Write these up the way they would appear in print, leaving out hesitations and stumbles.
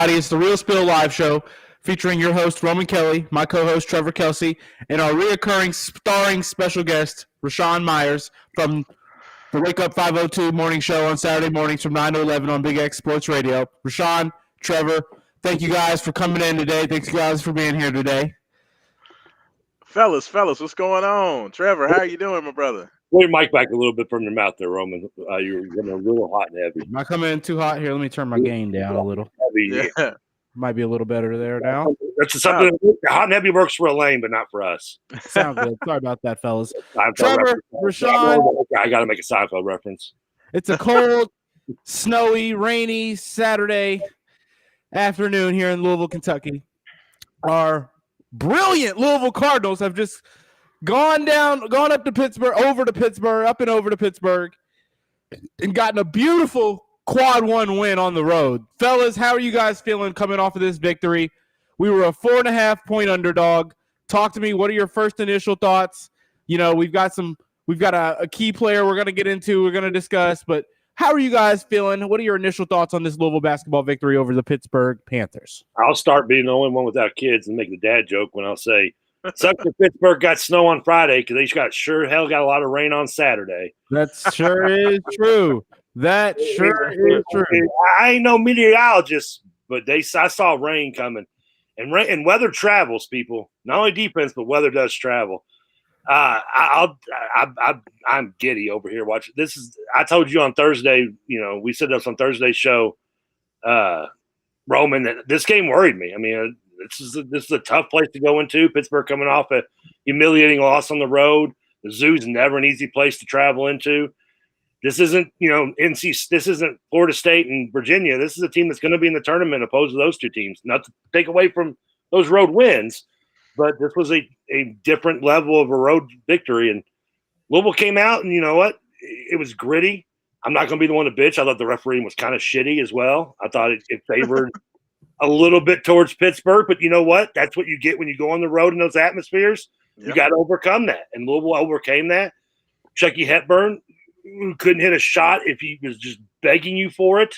It's the Real Spill live show featuring your host, Roman Kelly, my co-host, Trevor Kelsey, and our reoccurring starring special guest, Raashaan Myers from the Wake Up 502 morning show on Saturday mornings from 9 to 11 on Big X Sports Radio. Raashaan, Trevor, thank you guys for coming in today. Thanks you guys for being here today. Fellas, what's going on? Trevor, how are you doing, my brother? Pull your mic back a little bit from your mouth there, Roman. You're getting a little hot and heavy. Am I coming in too hot here? Let me turn my gain down a little. Heavy. Yeah. Might be a little better there now. That's something. Hot and heavy works for Elaine, but not for us. Sound good. Sorry about that, fellas. Seinfeld Trevor, Raashaan. I got to make a Seinfeld reference. It's a cold, snowy, rainy Saturday afternoon here in Louisville, Kentucky. Our brilliant Louisville Cardinals have just gone up to Pittsburgh, up and over to Pittsburgh, and gotten a beautiful quad one win on the road. Fellas, how are you guys feeling coming off of this victory? We were a 4.5-point underdog. Talk to me. What are your first initial thoughts? You know, we've got a key player we're going to get into, we're going to discuss, but how are you guys feeling? What are your initial thoughts on this Louisville basketball victory over the Pittsburgh Panthers? I'll start being the only one without kids and make the dad joke when I'll say, sucks that Pittsburgh got snow on Friday because they got a lot of rain on Saturday. That sure is true. That sure is true. I ain't no meteorologist, but I saw rain coming. And weather travels, people. Not only defense, but weather does travel. I'm giddy over here watching. I told you on Thursday, we said this on Thursday's show, Roman, that this game worried me. I mean, this is a tough place to go into. Pittsburgh coming off a humiliating loss on the road. The Zoo's never an easy place to travel into. This isn't, this isn't Florida State and Virginia. This is a team that's going to be in the tournament opposed to those two teams. Not to take away from those road wins, but this was a different level of a road victory. And Louisville came out, and you know what? It was gritty. I'm not going to be the one to bitch. I thought the refereeing was kind of shitty as well. I thought it favored a little bit towards Pittsburgh, but you know what? That's what you get when you go on the road in those atmospheres. Yep. You got to overcome that, and Louisville overcame that. Chucky Hepburn, who couldn't hit a shot if he was just begging you for it,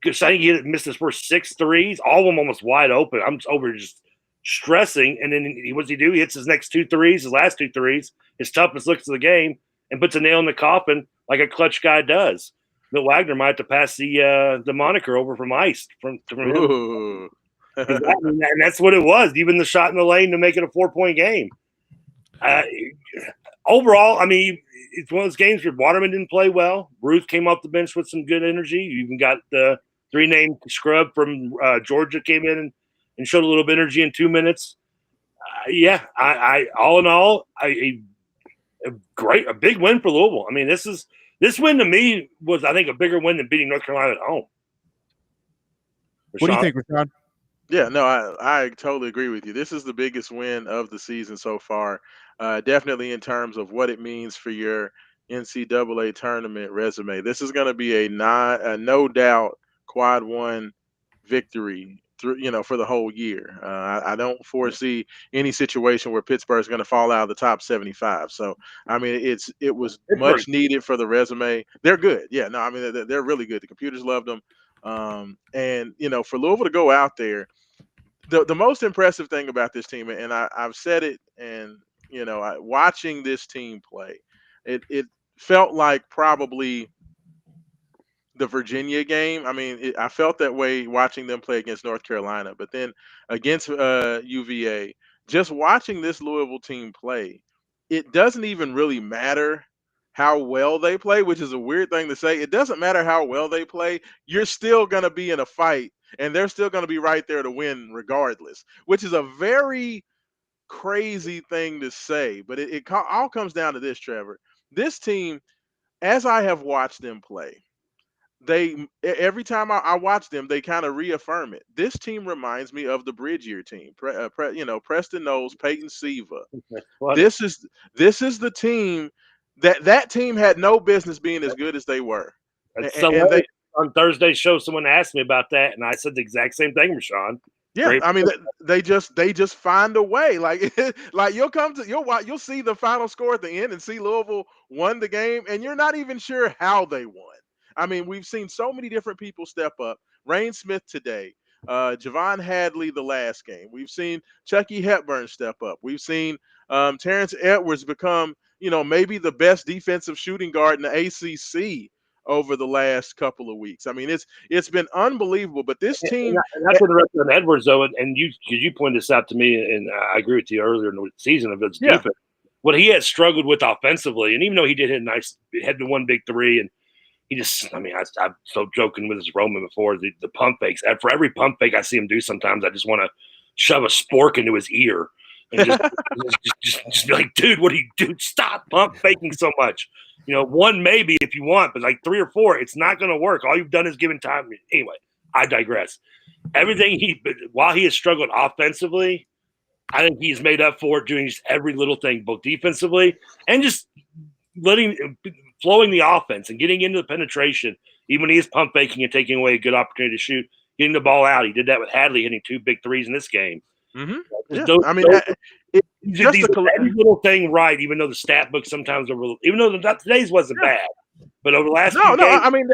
because I think he missed his first 6 threes, all of them almost wide open. I'm over just stressing, and then what's he do? He hits his next 2 threes, his last 2 threes, his toughest looks of the game, and puts a nail in the coffin like a clutch guy does. Bill Wagner might have to pass the moniker over from Ice from him. And that's what it was. Even the shot in the lane to make it a 4-point game. Overall, I mean, it's one of those games where Waterman didn't play well. Ruth came off the bench with some good energy. You even got the 3-name scrub from Georgia came in and showed a little bit of energy in 2 minutes. I all in all, a big win for Louisville. I mean, this win to me was, I think, a bigger win than beating North Carolina at home. Raashaan? What do you think, Raashaan? Yeah, no, I totally agree with you. This is the biggest win of the season so far. Definitely in terms of what it means for your NCAA tournament resume. This is going to be a no doubt quad one victory for the whole year. I don't foresee any situation where Pittsburgh's going to fall out of the top 75. So, I mean, it was much needed for the resume. They're good. Yeah, no, I mean, they're really good. The computers loved them. And, for Louisville to go out there, the most impressive thing about this team, and I've said it, and, watching this team play, it felt like probably the Virginia game. I mean, I felt that way watching them play against North Carolina, but then against UVA, just watching this Louisville team play, it doesn't even really matter how well they play, which is a weird thing to say. It doesn't matter how well they play. You're still going to be in a fight, and they're still going to be right there to win regardless, which is a very crazy thing to say. But it all comes down to this, Trevor. This team, as I have watched them play, every time I watch them, they kind of reaffirm it. This team reminds me of the Bridgeyear team. Preston Knowles, Peyton Siva. This is the team that team had no business being as good as they were. On Thursday's show, someone asked me about that, and I said the exact same thing, Raashaan. Yeah, I mean, they just find a way. Like you'll see the final score at the end and see Louisville won the game, and you're not even sure how they won. I mean, we've seen so many different people step up. Rain Smith today, Javon Hadley the last game. We've seen Chucky Hepburn step up. We've seen Terrence Edwards become, maybe the best defensive shooting guard in the ACC over the last couple of weeks. I mean, it's been unbelievable. But this team, and that's what the rest of Edwards, though, and you pointed this out to me, and I agree with you earlier in the season of his defense. What he had struggled with offensively, and even though he did had the one big three, and he just, I'm so joking with his Roman before the pump fakes. For every pump fake I see him do, sometimes I just want to shove a spork into his ear and just be like, dude, what do you do? Stop pump faking so much. One maybe if you want, but like 3 or 4, it's not going to work. All you've done is given time. Anyway, I digress. While he has struggled offensively, I think he's made up for it doing just every little thing, both defensively and just flowing the offense and getting into the penetration. Even when he is pump faking and taking away a good opportunity to shoot, getting the ball out. He did that with Hadley hitting 2 big threes in this game. Mm-hmm. Just every little thing right, even though the stat book sometimes even though today's wasn't bad. But over the last few games, I mean,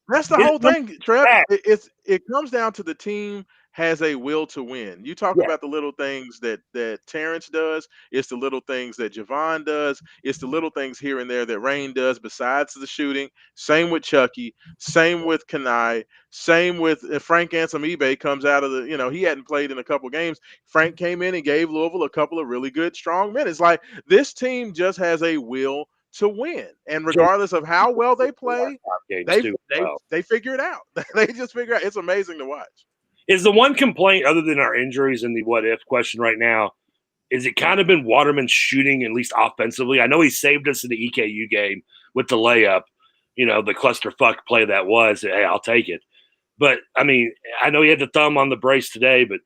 that's the whole thing, Trev. It comes down to the team has a will to win. You talk about the little things that Terrence does. It's the little things that Javon does. It's the little things here and there that Rain does besides the shooting. Same with Chucky. Same with Kanai. Same with Frank Ansamibe comes out of he hadn't played in a couple games. Frank came in and gave Louisville a couple of really good, strong minutes. Like, this team just has a will to win, and regardless of how well they play, they figure it out. They just figure out. It's amazing to watch. Is the one complaint, other than our injuries and the what if question right now, is it kind of been Waterman's shooting, at least offensively? I know he saved us in the EKU game with the layup, the clusterfuck play that was. Hey, I'll take it. But I mean, I know he had the thumb on the brace today, but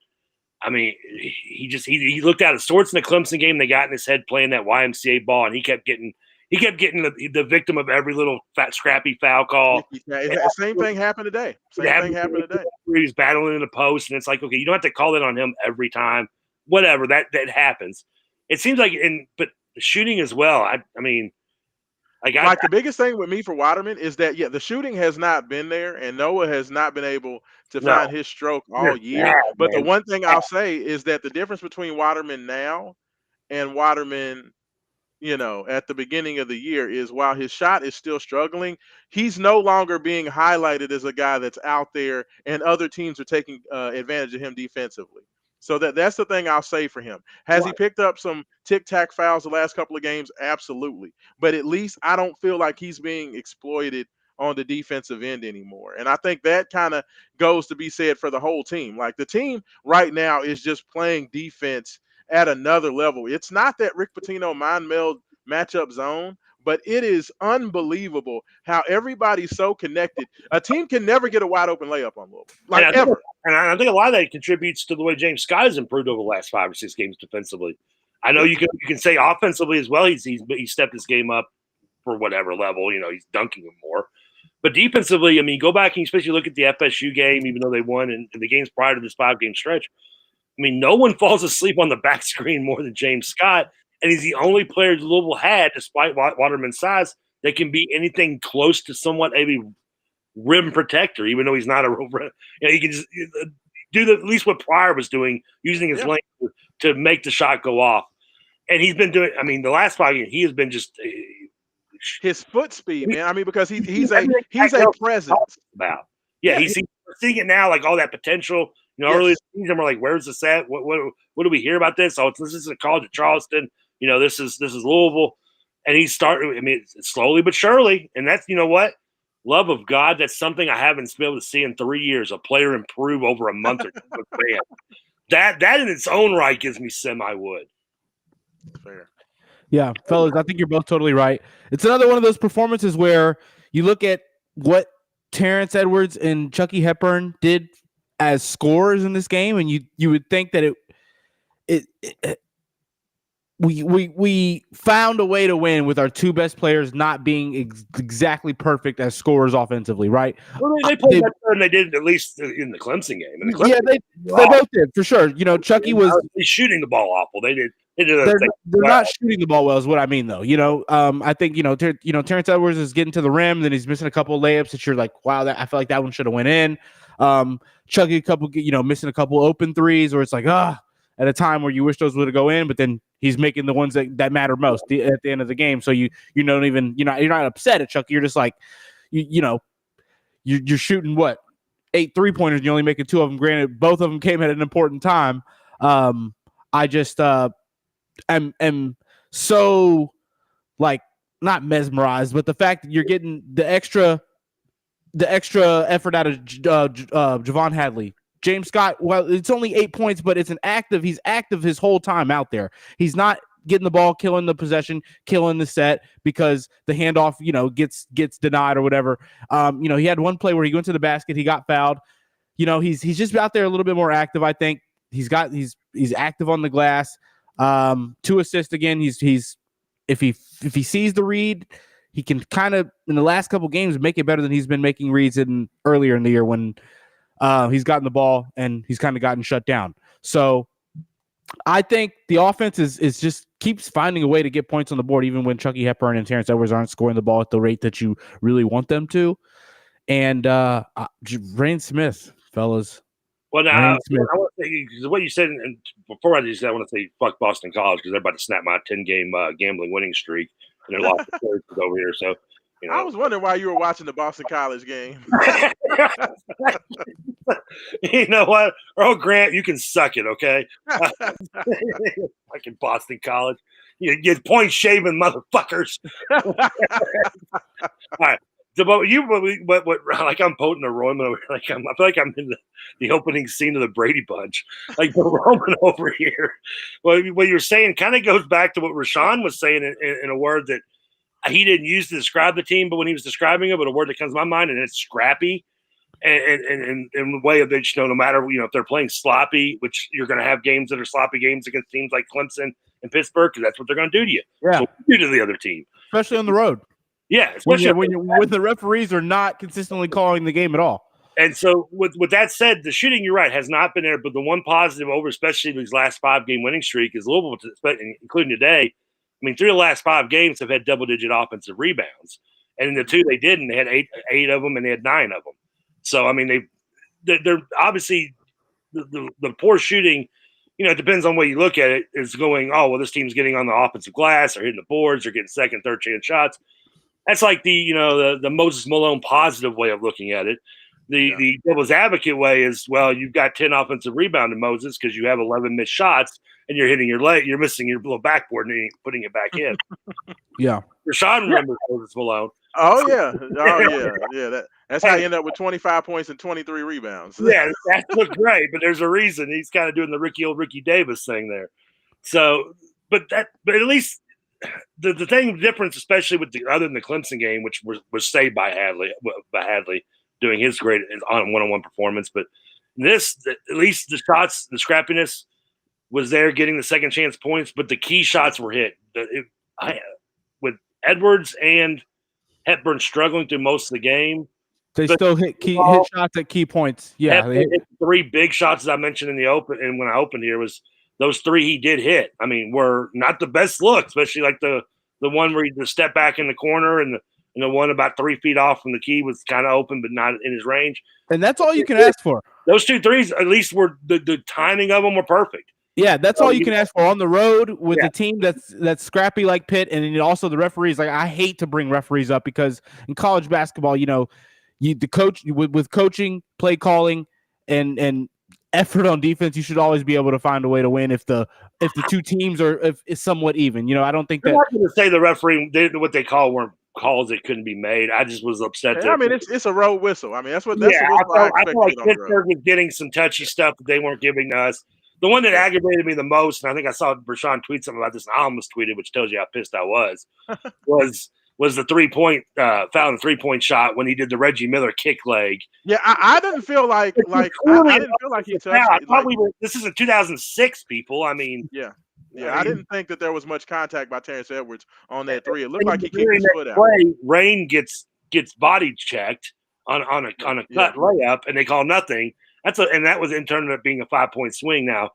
I mean, he looked out of sorts in the Clemson game. They got in his head playing that YMCA ball, and he kept getting the victim of every little fat, scrappy foul call. Same thing happened today. He was battling in the post, and it's like, okay, you don't have to call it on him every time. Whatever, that happens. It seems like, but shooting as well. I mean, the biggest thing with me for Waterman is that the shooting has not been there, and Noah has not been able to find his stroke all year. But the one thing I'll say is that the difference between Waterman now and Waterman, at the beginning of the year, is while his shot is still struggling, he's no longer being highlighted as a guy that's out there and other teams are taking advantage of him defensively. So that's the thing I'll say for him. Has he picked up some tic-tac fouls the last couple of games? Absolutely. But at least I don't feel like he's being exploited on the defensive end anymore. And I think that kind of goes to be said for the whole team. Like, the team right now is just playing defense at another level. It's not that Rick Pitino mind meld matchup zone, but it is unbelievable how everybody's so connected. A team can never get a wide open layup on Louisville, ever. And I think a lot of that contributes to the way James Scott has improved over the last 5 or 6 games defensively. I know you can say offensively as well. He's stepped his game up for whatever level. He's dunking him more. But defensively, I mean, go back and especially look at the FSU game, even though they won, and the games prior to this 5-game stretch. I mean, no one falls asleep on the back screen more than James Scott, and he's the only player Louisville had, despite Waterman's size, that can be anything close to somewhat maybe rim protector, even though he's not a real rim. He can just do at least what Pryor was doing, using his length to make the shot go off. And he's been doing. I mean, the last 5 games, he has been just his foot speed, man. I mean, because he's a presence. He's seeing it now, like all that potential. Early in the season, we're like, "Where's the set? What do we hear about this? Oh, this is a college of Charleston. This is Louisville." And he's starting. I mean, it's slowly but surely, and that's what love of God. That's something I haven't been able to see in 3 years. A player improve over a month or two. That in its own right gives me semi-wood. Fair. Yeah, fellas, I think you're both totally right. It's another one of those performances where you look at what Terrence Edwards and Chucky Hepburn did as scorers in this game, and you would think that we found a way to win with our 2 best players not being exactly perfect as scorers offensively, right? Well, they played better than they did at least in the Clemson game. They both did for sure. Chucky was shooting the ball awful. They're not shooting the ball well, is what I mean, though. I think Terrence Edwards is getting to the rim, then he's missing a couple of layups that you're like, wow, I feel like that one should have went in. Chucky missing a couple open threes, or it's like at a time where you wish those would go in, but then he's making the ones that matter most at the end of the game. So you're not upset at Chucky. You're just like you're shooting 8 3-pointers, and you're only making 2 of them. Granted, both of them came at an important time. I just am so not mesmerized, but the fact that you're getting the extra effort out of Javon Hadley. James Scott, well, it's only 8 points, but he's active his whole time out there. He's not getting the ball, killing the possession, killing the set because the handoff, gets denied or whatever. He had one play where he went to the basket, he got fouled. He's just out there a little bit more active. I think he's active on the glass. 2 assists again. He's if he sees the read, he can kind of in the last couple games make it better than he's been making reads earlier in the year when he's gotten the ball and he's kind of gotten shut down. So I think the offense is just keeps finding a way to get points on the board, even when Chucky Hepburn and Terrence Edwards aren't scoring the ball at the rate that you really want them to. And Rain Smith, fellas. Well, now I want to say what you said, and before I do that, I want to say fuck Boston College because they're about to snap my 10-game gambling winning streak, and they're lost over here. So, I was wondering why you were watching the Boston College game. You know what, Earl Grant, you can suck it, okay? Fucking Boston College, you point shaving motherfuckers. All right. What I'm Potent or Roman, I feel like I'm in the opening scene of the Brady Bunch, like the Roman over here. Well, what you're saying kind of goes back to what Raashaan was saying in a word that he didn't use to describe the team, but when he was describing it, but a word that comes to my mind, and it's scrappy. And the way of it, no matter if they're playing sloppy, which you're going to have games that are sloppy games against teams like Clemson and Pittsburgh, because that's what they're going to do to you. Yeah, so do to the other team, especially on the road. Yeah, especially when the referees are not consistently calling the game at all. And so, with that said, the shooting, you're right, has not been there. But the one positive over, especially these last 5-game winning streak, is Louisville, including today. I mean, 3 of the last 5 games have had double-digit offensive rebounds, and in the 2 they didn't, they had eight of them, and they had 9 of them. So, I mean, they're obviously the poor shooting. It depends on what you look at it. Is going, this team's getting on the offensive glass, or hitting the boards, or getting second, third chance shots. That's like the Moses Malone positive way of looking at it. The devil's advocate way is, you've got 10 offensive rebounding Moses because you have 11 missed shots and you're hitting your leg, you're missing your little backboard and putting it back in. Yeah. Raashaan remembers Moses Malone. Oh yeah. That's how you end up with 25 points and 23 rebounds. Yeah, that looked great, but there's a reason he's kind of doing the Ricky Davis thing there. So, but at least. The difference, especially other than the Clemson game, which was saved by Hadley doing his great on one-on-one performance, but this, at least the shots, the scrappiness was there, getting the second chance points, but the key shots were hit. With Edwards and Hepburn struggling through most of the game, they still hit shots at key points. Yeah, they hit 3 big shots, as I mentioned in the open, and when I opened here was. Those 3 he did hit. I mean, were not the best look, especially like the one where he just stepped back in the corner, and the one about 3 feet off from the key was kind of open, but not in his range. And that's all you can ask for. Those 2 threes, at least, were the timing of them were perfect. Yeah, that's all you can ask for on the road with a team that's scrappy like Pitt, and also the referees. Like, I hate to bring referees up because in college basketball, the coach with coaching, play calling, and effort on defense, you should always be able to find a way to win if the 2 teams are somewhat even. I don't think that. I'm not going to say the referee what they call weren't calls that couldn't be made. I just was upset. I mean, it's a road whistle. I mean, that's what. I feel like Pittsburgh was getting some touchy stuff that they weren't giving us. The one that aggravated me the most, and I think I saw Raashaan tweet something about this, and I almost tweeted, which tells you how pissed I was the 3-point foul and 3-point shot when he did the Reggie Miller kick leg. Yeah, I didn't feel like I didn't feel like he touched it. I thought this is in 2006, people. I mean, I didn't think that there was much contact by Terrence Edwards on that 3. It looked like he kicked his foot out. Rain gets body checked on a cut layup, and they call nothing. And that was in turn up being a 5-point swing. Now,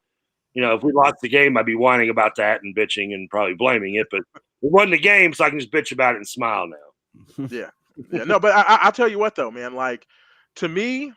if we lost the game, I'd be whining about that and bitching and probably blaming it, but. It wasn't a game, so I can just bitch about it and smile now. Yeah. No, but I'll tell you what, though, man. Like, to me,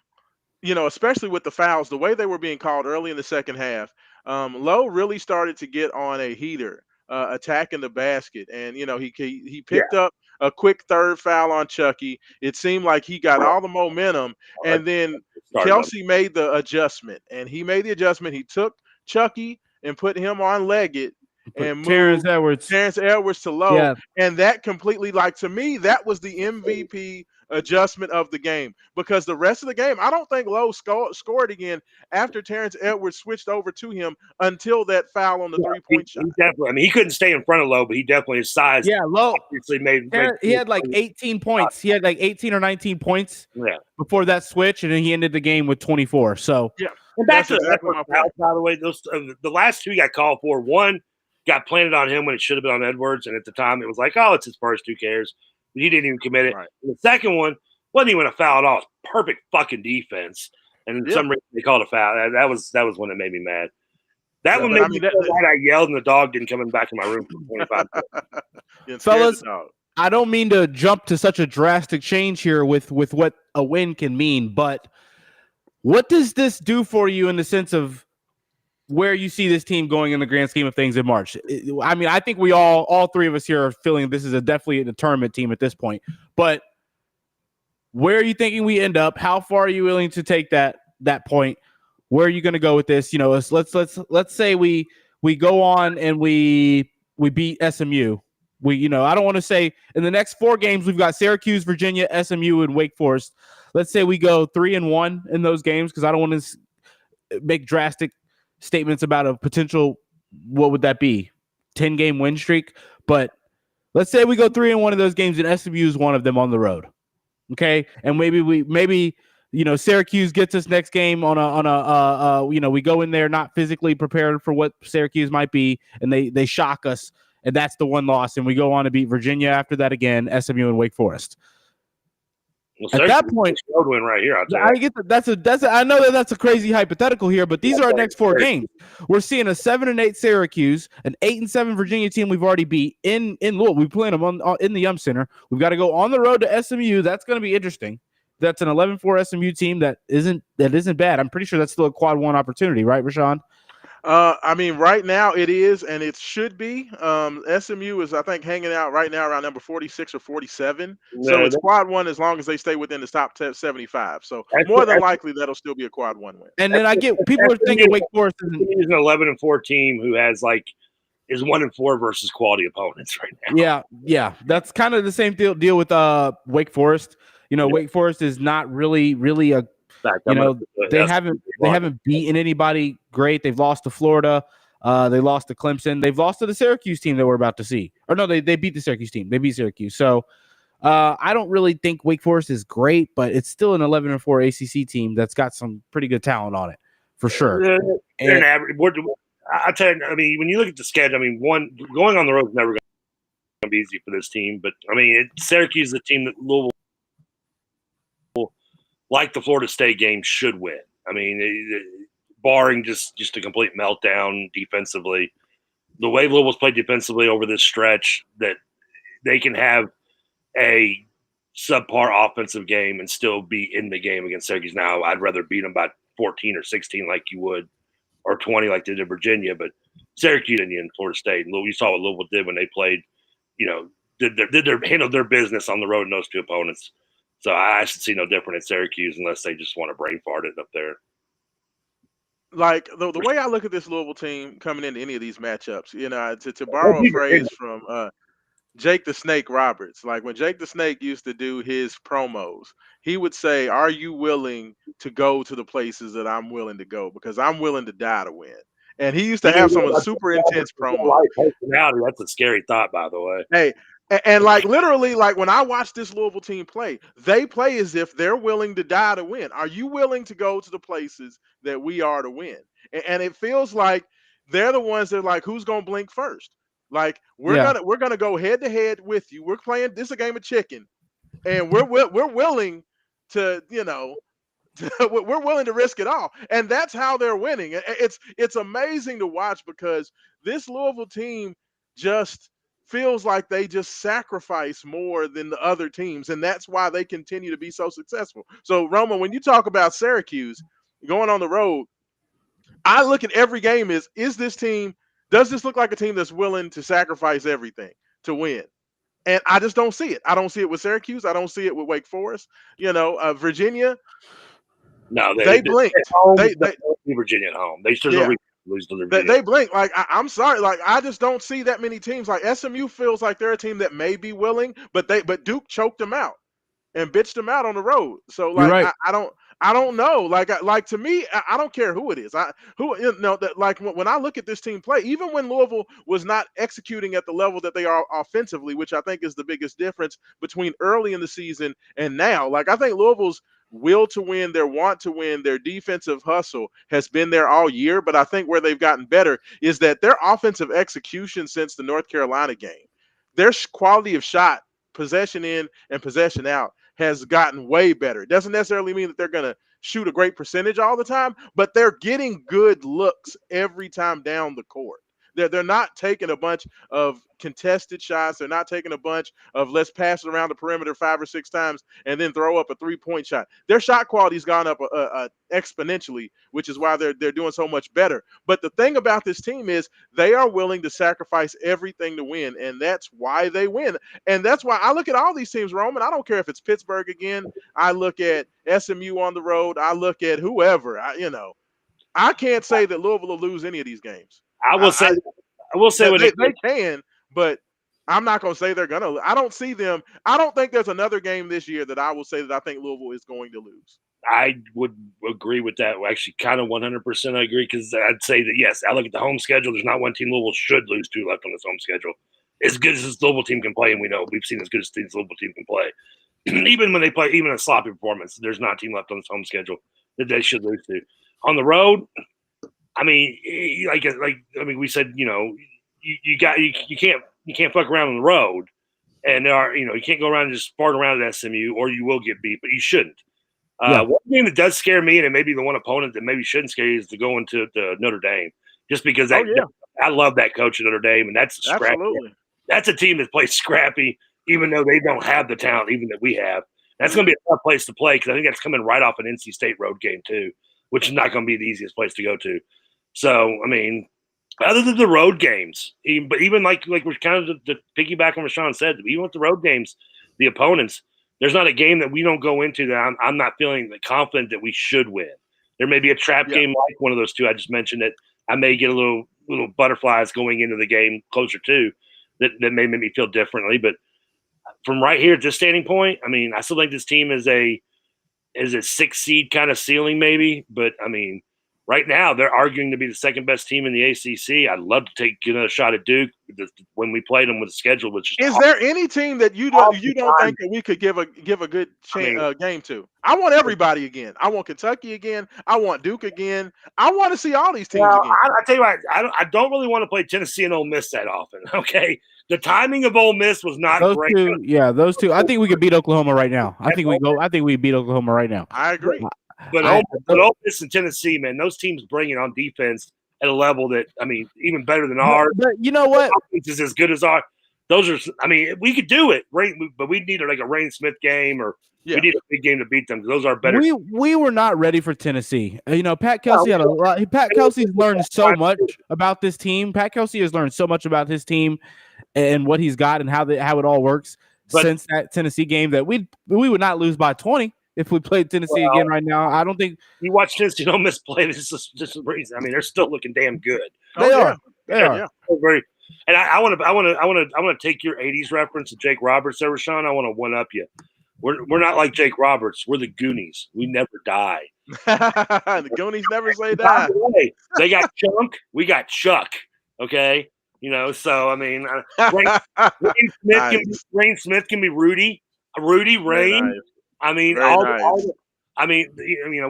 especially with the fouls, the way they were being called early in the second half, Lowe really started to get on a heater, attacking the basket, and he Yeah. picked up a quick third foul on Chucky. It seemed like he got all the momentum, and then Kelsey made the adjustment, and he made the adjustment. He took Chucky and put him on Leggett and moved Terrence Edwards to Lowe, Yeah. and that completely, to me, that was the MVP adjustment of the game, because the rest of the game, I don't think Lowe scored again after Terrence Edwards switched over to him until that foul on the 3-point shot. He definitely, I mean, he couldn't stay in front of Lowe, but he definitely, his size, Lowe obviously made he had like 18 points. He had like 18 or 19 points before that switch, and then he ended the game with 24. So yeah, and back to exactly my point. By the way, those the last two he got called for. One got planted on him when it should have been on Edwards, and at the time it was like, oh, it's his first, who cares? But he didn't even commit it. Right. And the second one wasn't even a foul at all. It was perfect fucking defense, and some reason they called a foul. That was when it made me mad. That one made me feel like I yelled, and the dog didn't come in back in my room for 25 minutes. Fellas, I don't mean to jump to such a drastic change here with what a win can mean, but what does this do for you in the sense of where you see this team going in the grand scheme of things in March? I mean, I think we all three of us here are feeling this is definitely a tournament team at this point, but where are you thinking we end up? How far are you willing to take that point? Where are you going to go with this? Let's say we go on and we beat SMU. I don't want to say in the next 4 games we've got Syracuse, Virginia, SMU, and Wake Forest. Let's say we go 3-1 in those games, because I don't want to make drastic statements about a potential, what would that be, 10-game win streak. But let's say we go 3-1 in those games, and SMU is one of them on the road. Okay, and maybe Syracuse gets us next game on a we go in there not physically prepared for what Syracuse might be, and they shock us. And that's the one loss, and we go on to beat Virginia after that again, SMU and Wake Forest. Well, at that point, win right here. I get that. I know that's a crazy hypothetical here, but these are our next 4 games. We're seeing a 7-8 Syracuse, an 8-7 Virginia team we've already beat in Louisville. We playing them in the Yum Center. We've got to go on the road to SMU. That's going to be interesting. That's an 11-4 SMU team that isn't bad. I'm pretty sure that's still a quad 1 opportunity, right, Raashaan? I mean, right now it is, and it should be. SMU is, I think, hanging out right now around number 46 or 47. So it's quad 1 as long as they stay within the top 75. So more than likely that'll still be a quad 1 win. And then I get people are thinking Wake Forest is an 11-4 team who has is 1-4 versus quality opponents right now. Yeah, that's kind of the same deal with Wake Forest. Wake Forest is not really a. They haven't beaten anybody great. They've lost to Florida. They lost to Clemson. They've lost to the Syracuse team that we're about to see. Or no, they beat the Syracuse team. They beat Syracuse. So I don't really think Wake Forest is great, but it's still an 11-4 ACC team that's got some pretty good talent on it, for sure. They're an average. I tell you, I mean, when you look at the schedule, I mean, going on the road is never going to be easy for this team. But I mean, Syracuse is a team that Louisville, like the Florida State game, should win. I mean, barring just a complete meltdown defensively, the way Louisville's played defensively over this stretch, that they can have a subpar offensive game and still be in the game against Syracuse. Now, I'd rather beat them by 14 or 16 like you would, or 20 like they did Virginia, but Syracuse and Florida State. And you saw what Louisville did when they played, handled their business on the road in those 2 opponents. So I should see no different at Syracuse unless they just want to brain fart it up there. Like the way I look at this Louisville team coming into any of these matchups, to borrow a phrase from Jake the Snake Roberts, like when Jake the Snake used to do his promos, he would say, "Are you willing to go to the places that I'm willing to go? Because I'm willing to die to win." And he used to have some super intense promos. That's a scary thought, by the way. Hey. And literally, when I watch this Louisville team play, they play as if they're willing to die to win. Are you willing to go to the places that we are to win? And it feels like they're the ones that are like, who's gonna blink first? Like we're gonna go head to head with you. We're playing this is a game of chicken, and we're willing to we're willing to risk it all, and that's how they're winning. It's amazing to watch because this Louisville team just feels like they just sacrifice more than the other teams, and that's why they continue to be so successful. So, Roman, when you talk about Syracuse going on the road, I look at every game is this team, does this look like a team that's willing to sacrifice everything to win? And I just don't see it. I don't see it with Syracuse. I don't see it with Wake Forest. Virginia, No, they at blinked. home, They Virginia at home. There's no yeah, reason to lose to they, Virginia. they blink. Like I'm sorry, like I just don't see that many teams. Like SMU feels like they're a team that may be willing, but Duke choked them out and bitched them out on the road. So You're like right. I don't know. Like to me, I don't care who it is. That like when I look at this team play, even when Louisville was not executing at the level that they are offensively, which I think is the biggest difference between early in the season and now. Like I think Louisville's will to win, their want to win, their defensive hustle has been there all year. But I think where they've gotten better is that their offensive execution since the North Carolina game, their quality of shot, possession in and possession out, has gotten way better. It doesn't necessarily mean that they're going to shoot a great percentage all the time, but they're getting good looks every time down the court. They're not taking a bunch of contested shots. They're not taking a bunch of let's pass it around the perimeter 5 or 6 times and then throw up a 3-point shot. Their shot quality's gone up exponentially, which is why they're doing so much better. But the thing about this team is they are willing to sacrifice everything to win, and that's why they win. And that's why I look at all these teams, Roman. I don't care if it's Pittsburgh again. I look at SMU on the road. I look at whoever. I can't say that Louisville will lose any of these games. I will say They can, but I'm not going to say they're going to. I don't see them. I don't think there's another game this year that I will say that I think Louisville is going to lose. I would agree with that. Actually, kind of 100% I agree, because I'd say that, yes, I look at the home schedule. There's not one team Louisville should lose to left on this home schedule. As good as this Louisville team can play, and we know we've seen as good as this Louisville team can play. Even when they play, even a sloppy performance, there's not a team left on this home schedule that they should lose to. On the road, I mean, we said, you can't fuck around on the road, and you can't go around and just fart around at SMU, or you will get beat, but you shouldn't. One game that does scare me, and it may be the one opponent that maybe shouldn't scare you, is to go into Notre Dame, just because I love that coach at Notre Dame, and that's scrappy. Absolutely. That's a team that plays scrappy, even though they don't have the talent even that we have. That's going to be a tough place to play, because I think that's coming right off an NC State road game too, which is not going to be the easiest place to go to. So, I mean, other than the road games, but even like we're kind of the piggyback on what Raashaan said, even with the road games, the opponents, there's not a game that we don't go into that I'm not feeling confident that we should win. There may be a trap game like one of those two I just mentioned that I may get a little butterflies going into the game closer to that may make me feel differently. But from right here at this standing point, I mean, I still think this team is a 6 seed kind of ceiling maybe, but I mean, right now, they're arguing to be the second best team in the ACC. I'd love to take another shot at Duke when we played them with the schedule. Which is there any team that you don't think that we could give a good game to? I want everybody again. I want Kentucky again. I want Duke again. I want to see all these teams again. I tell you what, I don't really want to play Tennessee and Ole Miss that often. Okay, the timing of Ole Miss was not great. Those two. I think we could beat Oklahoma right now. I think we beat Oklahoma right now. I agree. But Ole Miss and Tennessee, man, those teams bring it on defense at a level that, I mean, even better than ours. But you know what? Offense is as good as ours. Those are, I mean, we could do it, right? But we need like a Rain Smith game, or we need a big game to beat them. Those are better. We were not ready for Tennessee. Pat Kelsey had a lot. Pat Kelsey's learned so much about this team. Pat Kelsey has learned so much about his team and what he's got and how it all works since that Tennessee game that we would not lose by 20. If we played Tennessee again right now, I don't think you watch Tennessee don't miss play. This is just a reason. I mean, they're still looking damn good. They are. Yeah. Very. And I want to take your '80s reference to Jake Roberts there, Raashaan. I want to one up you. We're not like Jake Roberts. We're the Goonies. We never die. The Goonies never say die. They got Chunk. We got Chuck. Okay. So I mean, Rain Smith can be Rudy. Rain. Nice. I mean, we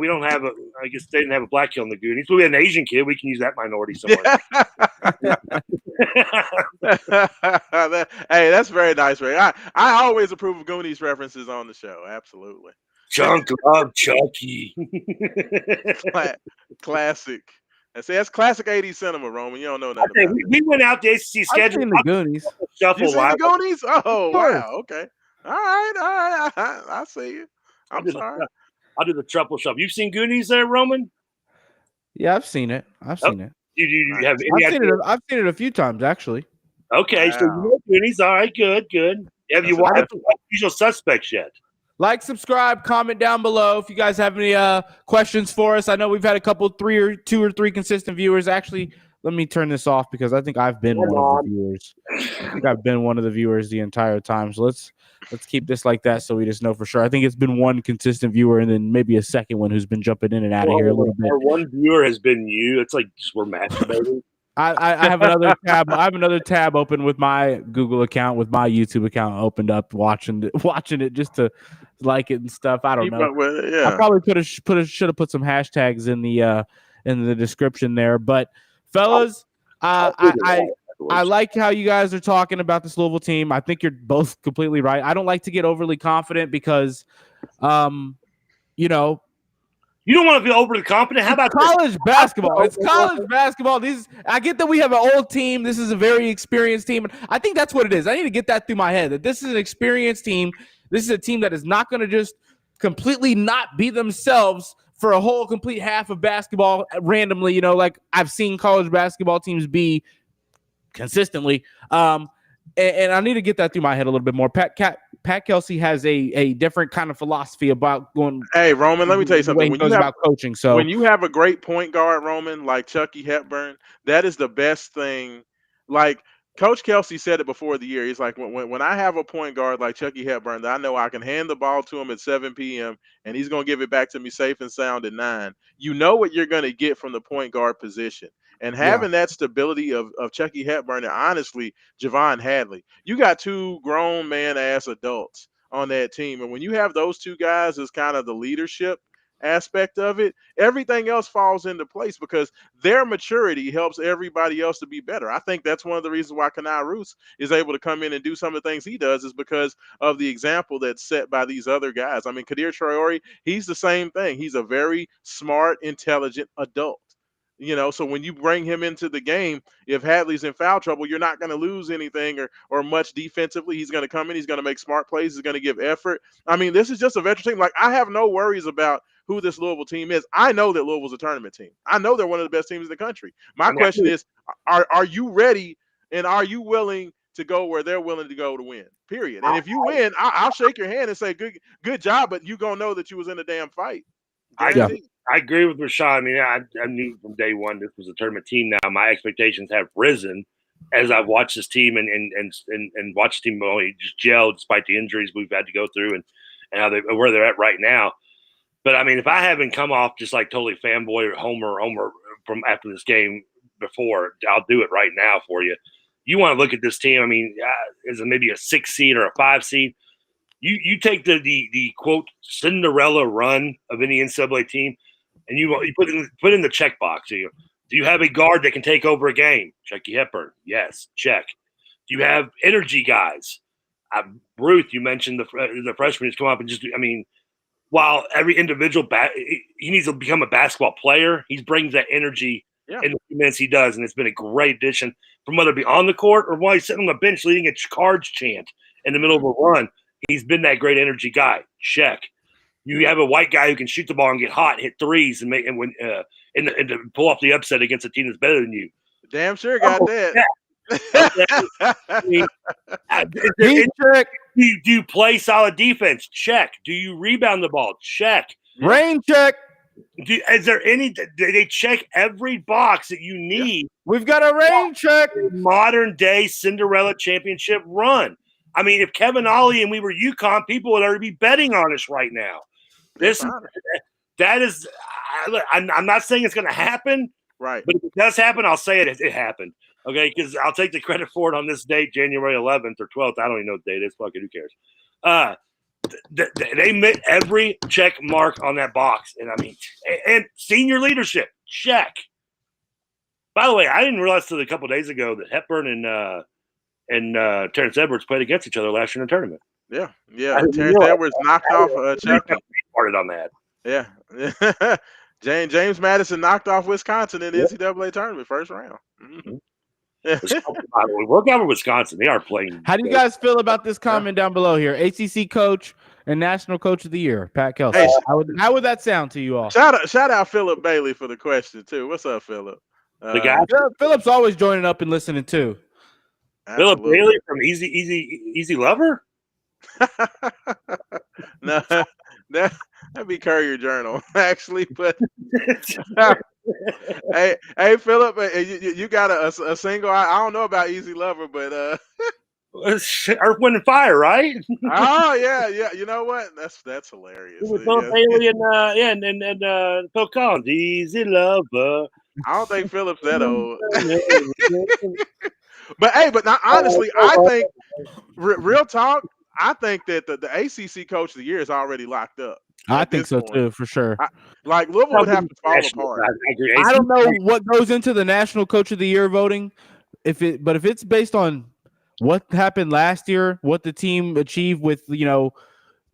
don't have I guess they didn't have a black kid in the Goonies. But we had an Asian kid. We can use that minority somewhere. Hey, that's very nice, Ray. I always approve of Goonies references on the show. Absolutely. Chunk love Chucky. Classic. And see, that's classic 80s cinema, Roman. You don't know nothing Okay, about we went out the ACC I've schedule. seen the Goonies. that. Shuffle You seen live. the Goonies? Oh, Of course. wow. Okay. All right. I see you. I'm sorry. I'll do the triple shuffle. You've seen Goonies there, Roman? Yeah, I've seen it. I've seen it. You Nice. have any I've seen idea? it. I've seen it a few times actually. Okay, so you Wow. know Goonies. All right, good. Have you That's a watched def- Usual Suspects yet? Like, subscribe, comment down below if you guys have any questions for us. I know we've had a couple, two or three consistent viewers. Actually, let me turn this off because I think I've been one of the viewers. I think I've been one of the viewers the entire time. So let's keep this like that so we just know for sure. I think it's been one consistent viewer and then maybe a second one who's been jumping in and out of here a little bit. Our one viewer has been you. It's like just we're masturbating. I have another tab. I have another tab open with my Google account, with my YouTube account opened up, watching it just to like it and stuff. I don't Keep know. up with it, yeah. I probably should have put some hashtags in the description there. But fellas, I like how you guys are talking about this Louisville team. I think you're both completely right. I don't like to get overly confident because, you know, You don't want to be overly confident. How about college basketball? It's college basketball. I get that we have an old team. This is a very experienced team. I think that's what it is. I need to get that through my head, that this is an experienced team. This is a team that is not going to just completely not be themselves for a whole complete half of basketball randomly, like I've seen college basketball teams be consistently. And I need to get that through my head a little bit more. Pat Kelsey has a different kind of philosophy about going. Hey, Roman, let me tell you something. When he goes about coaching, so when you have a great point guard, Roman, like Chucky Hepburn, that is the best thing. Like Coach Kelsey said it before the year. He's like, when I have a point guard like Chucky Hepburn, that I know I can hand the ball to him at 7 p.m. and he's going to give it back to me safe and sound at 9. You know what you're going to get from the point guard position. And having that stability of Chucky Hepburn and honestly, Javon Hadley, you got two grown man ass adults on that team. And when you have those two guys as kind of the leadership aspect of it, everything else falls into place because their maturity helps everybody else to be better. I think that's one of the reasons why Kanai Roos is able to come in and do some of the things he does is because of the example that's set by these other guys. I mean, Kadir Traore, he's the same thing. He's a very smart, intelligent adult. So when you bring him into the game, if Hadley's in foul trouble, you're not going to lose anything or much defensively. He's going to come in. He's going to make smart plays. He's going to give effort. I mean, this is just a veteran team. Like, I have no worries about who this Louisville team is. I know that Louisville's a tournament team. I know they're one of the best teams in the country. My question is, are you ready and are you willing to go where they're willing to go to win? Period. And if you win, I'll shake your hand and say, good job, but you going to know that you was in a damn fight. I agree with Raashaan. I mean, I knew from day one this was a tournament team. Now my expectations have risen as I've watched this team and watched the team just gel despite the injuries we've had to go through and how where they're at right now. But I mean, if I haven't come off just like totally fanboy or homer from after this game before, I'll do it right now for you. You want to look at this team? I mean, is it maybe a 6 seed or a 5 seed? You take the quote Cinderella run of any NCAA team, and you put in the checkbox. Do you have a guard that can take over a game? Chucky Hepburn, yes, check. Do you have energy guys? Ruth, you mentioned the freshman who's come up and just. I mean, while every individual he needs to become a basketball player, he brings that energy in the few minutes he does, and it's been a great addition from whether it be on the court or while he's sitting on the bench leading a cards chant in the middle of a run. He's been that great energy guy. Check. You have a white guy who can shoot the ball and get hot, hit threes, and pull off the upset against a team that's better than you. Damn sure got that. Yeah. Do you play solid defense? Check. Do you rebound the ball? Check. Rain check. Is there any? Do they check every box that you need? We've got a rain check. Modern day Cinderella championship run. I mean, if Kevin Ollie and we were UConn, people would already be betting on us right now. That is, I'm not saying it's going to happen, right? But if it does happen, I'll say it happened, okay? Because I'll take the credit for it on this date, January 11th or 12th. I don't even know what date it is. Fuck it, who cares? They met every check mark on that box, and I mean, and senior leadership check. By the way, I didn't realize until a couple of days ago that Hepburn and Terrence Edwards played against each other last year in the tournament. Yeah. Terrence Edwards knocked off Chucky. Started on that. Yeah. James Madison knocked off Wisconsin in the NCAA tournament first round. Mm-hmm. Look out for Wisconsin. They are playing. How do you guys feel about this comment down below here? ACC coach and national coach of the year, Pat Kelsey. Hey, how would that sound to you all? Shout out Philip Bailey for the question too. What's up, Philip? The guy Philip's always joining up and listening too. Philip Bailey from Easy Lover. No, that'd be Courier Journal actually, but hey, Philip, you got a single. I don't know about Easy Lover, but Earth, Wind, and Fire, right? Oh yeah. You know what? That's hilarious. With Philip Bailey and Phil Collins, Easy Lover. I don't think Philip's that old. but now, honestly, I think real talk. I think that the ACC coach of the year is already locked up. I think so too, for sure. Louisville would have to fall apart. I don't know what goes into the national coach of the year voting, but if it's based on what happened last year, what the team achieved with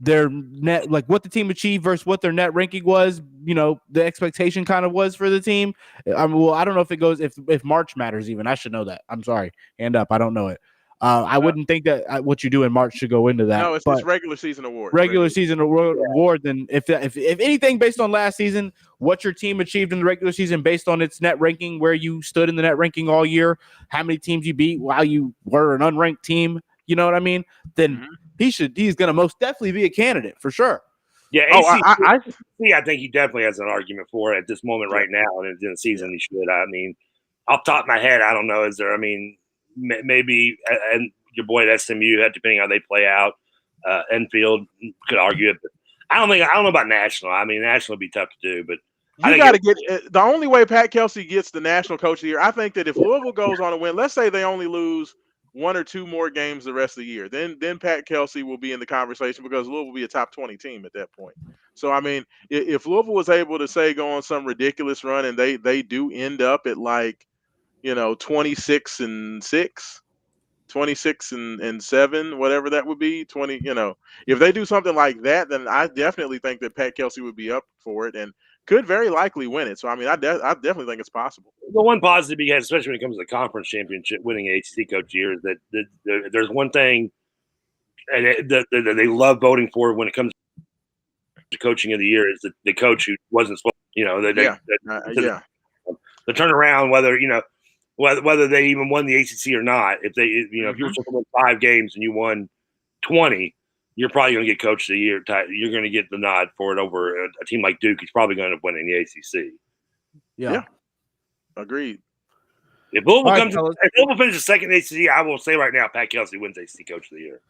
their net, like what the team achieved versus what their net ranking was, the expectation kind of was for the team. I don't know if it goes if March matters even. I should know that. I'm sorry. Hand up. I don't know it. I wouldn't think that what you do in March should go into that. No, it's regular season award. Regular season award. Then if anything based on last season, what your team achieved in the regular season based on its net ranking, where you stood in the net ranking all year, how many teams you beat while you were an unranked team, you know what I mean? Then he's going to most definitely be a candidate for sure. Yeah, I think he definitely has an argument for it at this moment right now, and in the season he should. I mean, off the top of my head, I don't know. Is there? I mean, maybe and your boy at SMU, depending on how they play out, Enfield could argue it, but I don't know about national. I mean, national would be tough to do, but you got to get the only way Pat Kelsey gets the national coach of the year. I think that if Louisville goes on a win, let's say they only lose one or two more games the rest of the year, then Pat Kelsey will be in the conversation because Louisville will be a top 20 team at that point. So I mean, if Louisville was able to say go on some ridiculous run and they do end up at 26-6, 26-7, whatever that would be, 20. If they do something like that, then I definitely think that Pat Kelsey would be up for it and could very likely win it. So I mean, I definitely think it's possible. The one positive he has, especially when it comes to the conference championship, winning ACC coach year, is that there's one thing, and they love voting for when it comes to coaching of the year, is the coach who wasn't supposed. The turnaround, whether they even won the ACC or not, if you were supposed to win 5 games and you won 20, you're probably going to get coach of the year. You're going to get the nod for it over a team like Duke. He's probably going to win in the ACC. Yeah. Agreed. If Louisville finishes second in ACC, I will say right now, Pat Kelsey wins ACC coach of the year.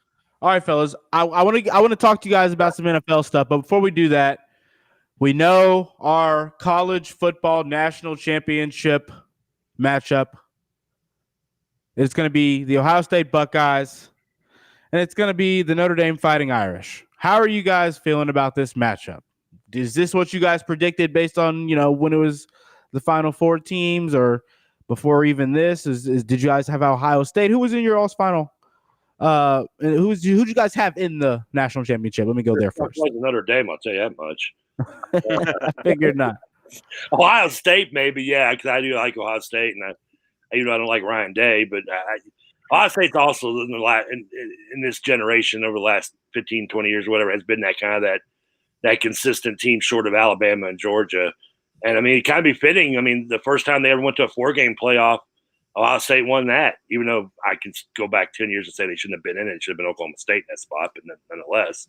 All right, fellas. I want to talk to you guys about some NFL stuff, but before we do that, we know our college football national championship matchup is going to be the Ohio State Buckeyes, and it's going to be the Notre Dame Fighting Irish. How are you guys feeling about this matchup? Is this what you guys predicted based on, when it was the Final Four teams, or before even this? Did you guys have Ohio State? Who was in your all's final? And who'd you guys have in the national championship? Let me go there first. Notre Dame, I'll tell you that much. I figured not. Ohio State, maybe, yeah, because I do like Ohio State, and I don't like Ryan Day, but Ohio State's also in this generation over the last 15, 20 years, or whatever, has been that kind of that consistent team short of Alabama and Georgia. And I mean, it kind of be fitting. I mean, the first time they ever went to a 4-game playoff, Ohio State won that, even though I can go back 10 years and say they shouldn't have been in it. It should have been Oklahoma State in that spot, but nonetheless,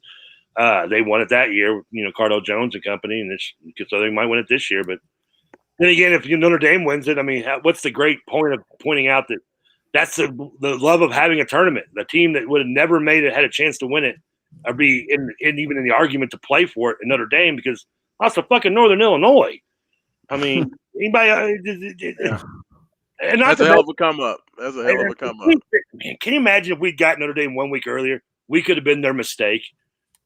they won it that year, Cardell Jones and company, and so they might win it this year. But then again, if Notre Dame wins it, I mean, what's the great point of pointing out that that's the love of having a tournament? The team that would have never had a chance to win it, or be even in the argument to play for it in Notre Dame, because that's a fucking Northern Illinois. I mean, anybody? And that's a hell of a come up. That's a hell of a come up. Can you imagine if we'd got Notre Dame 1 week earlier? We could have been their mistake.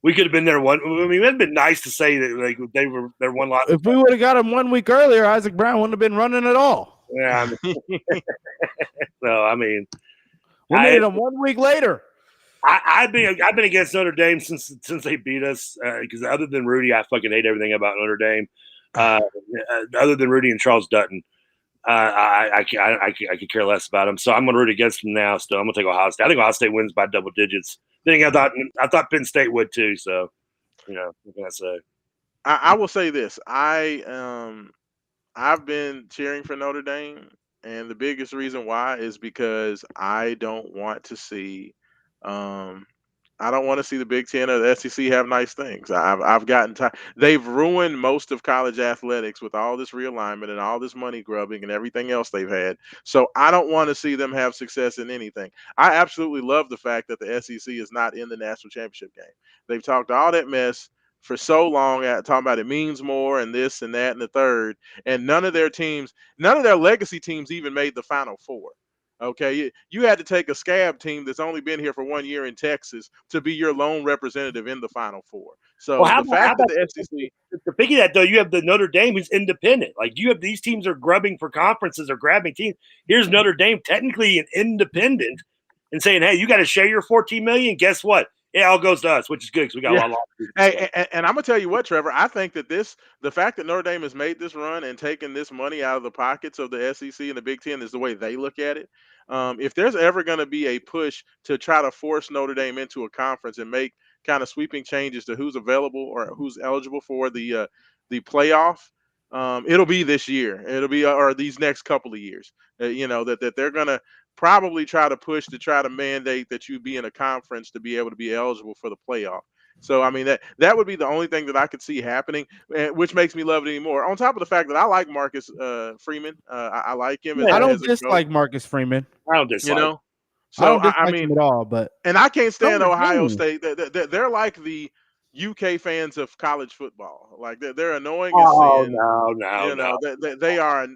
We could have been their one. I mean, it'd been nice to say that they were their one loss. If we would have got them 1 week earlier, Isaac Brown wouldn't have been running at all. Yeah. So I mean, we made them 1 week later. I've been against Notre Dame since they beat us, because other than Rudy, I fucking hate everything about Notre Dame. Other than Rudy and Charles Dutton, I could care less about them. So I'm going to root against them now. Still, I'm going to take Ohio State. I think Ohio State wins by double digits. I thought Penn State would too. So, what can I say? I will say this. I've been cheering for Notre Dame, and the biggest reason why is because I don't want to see the Big Ten or the SEC have nice things. I've gotten tired. They've ruined most of college athletics with all this realignment and all this money grubbing and everything else they've had. So I don't want to see them have success in anything. I absolutely love the fact that the SEC is not in the national championship game. They've talked all that mess for so long, talking about it means more and this and that and the third, and none of their legacy teams even made the Final Four. Okay, you had to take a scab team that's only been here for 1 year in Texas to be your lone representative in the Final Four. So the fact that the SEC, to piggy that though, you have the Notre Dame who's independent. Like you have these teams are grubbing for conferences or grabbing teams. Here's Notre Dame, technically an independent, and saying, "Hey, you got to share your $14 million." Guess what? It all goes to us, which is good because we got a lot of Hey, and I'm gonna tell you what, Trevor. I think that the fact that Notre Dame has made this run and taken this money out of the pockets of the SEC and the Big Ten is the way they look at it. If there's ever going to be a push to try to force Notre Dame into a conference and make kind of sweeping changes to who's available or who's eligible for the playoff, it'll be this year. It'll be or these next couple of years. That they're going to probably try to push to try to mandate that you be in a conference to be able to be eligible for the playoff. So I mean that would be the only thing that I could see happening, which makes me love it anymore. On top of the fact that I like Marcus Freeman, I like him. I don't dislike Marcus Freeman. I don't dislike. So I don't dislike him at all. And I can't stand Ohio State. They're like the UK fans of college football. Like they're annoying as sin. No.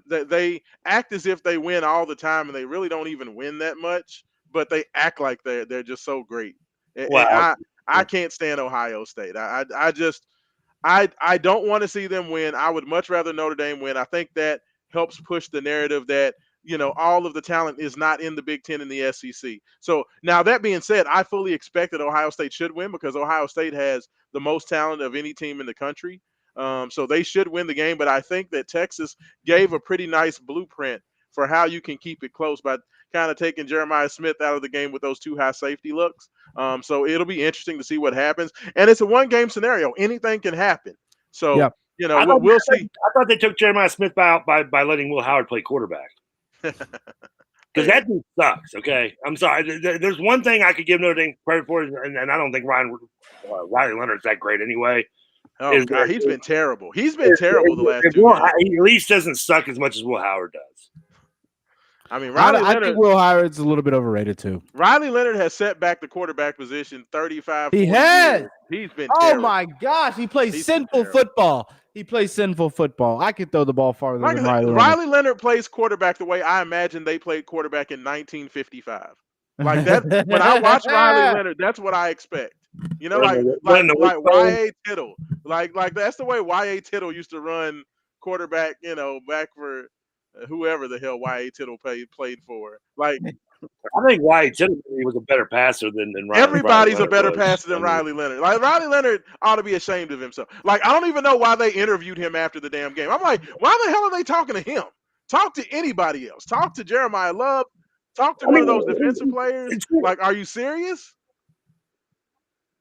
They act as if they win all the time, and they really don't even win that much. But they act like they're just so great. Wow. I can't stand Ohio State. I don't want to see them win. I would much rather Notre Dame win. I think that helps push the narrative that all of the talent is not in the Big Ten and the SEC. So now that being said, I fully expect that Ohio State should win because Ohio State has the most talent of any team in the country. So they should win the game. But I think that Texas gave a pretty nice blueprint for how you can keep it close by kind of taking Jeremiah Smith out of the game with those 2 high safety looks. So it'll be interesting to see what happens. And it's a 1-game scenario. Anything can happen. So, we'll see. I thought they took Jeremiah Smith out by letting Will Howard play quarterback. Because that dude sucks, okay? I'm sorry. There's one thing I could give Notre Dame credit for, and I don't think Riley Leonard's that great anyway. Oh, God, he's been terrible. He's been terrible the last 2 years. He at least doesn't suck as much as Will Howard does. I mean, I think Will Howard's a little bit overrated too. Riley Leonard has set back the quarterback position 35 He has. years. He's been terrible. My gosh, he plays sinful football. He plays sinful football. I could throw the ball farther than Riley Leonard. Riley Leonard plays quarterback the way I imagine they played quarterback in 1955. Like that. When I watch Riley Leonard, that's what I expect. Like Y.A. Tittle. Like that's the way Y.A. Tittle used to run quarterback, back for whoever the hell Y.A. Tittle played for. Like I think Y.A. Tittle was a better passer than Riley. Everybody's a better passer than Riley Leonard. Like Riley Leonard ought to be ashamed of himself. Like I don't even know why they interviewed him after the damn game. I'm like, why the hell are they talking to him? Talk to anybody else. Talk to Jeremiah Love. Talk to one of those defensive players. Like, are you serious?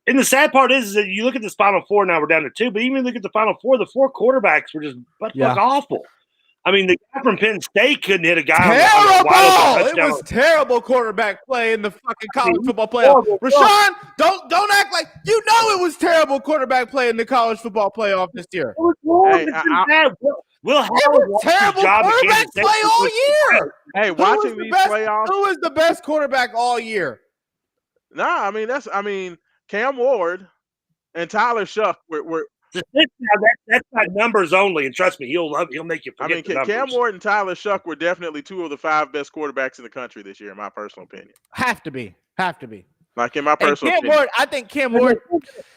And the sad part is that you look at this Final Four, now we're down to 2, but even look at the Final Four, the 4 quarterbacks were just awful. I mean, the guy from Penn State couldn't hit a guy. Terrible! It was terrible quarterback play in the fucking college football playoff. Raashaan, don't act like you know it was terrible quarterback play in the college football playoff this year. It was wrong. Will Howard was terrible quarterback play all year. Hey, watching these playoffs, who was the best quarterback all year? Nah, I mean Cam Ward and Tyler Shuck were that's not numbers only, and trust me, he'll make you forget the numbers. Cam Ward and Tyler Shuck were definitely 2 of the 5 best quarterbacks in the country this year, in my personal opinion. Have to be. Like in my personal opinion. I think Cam Ward.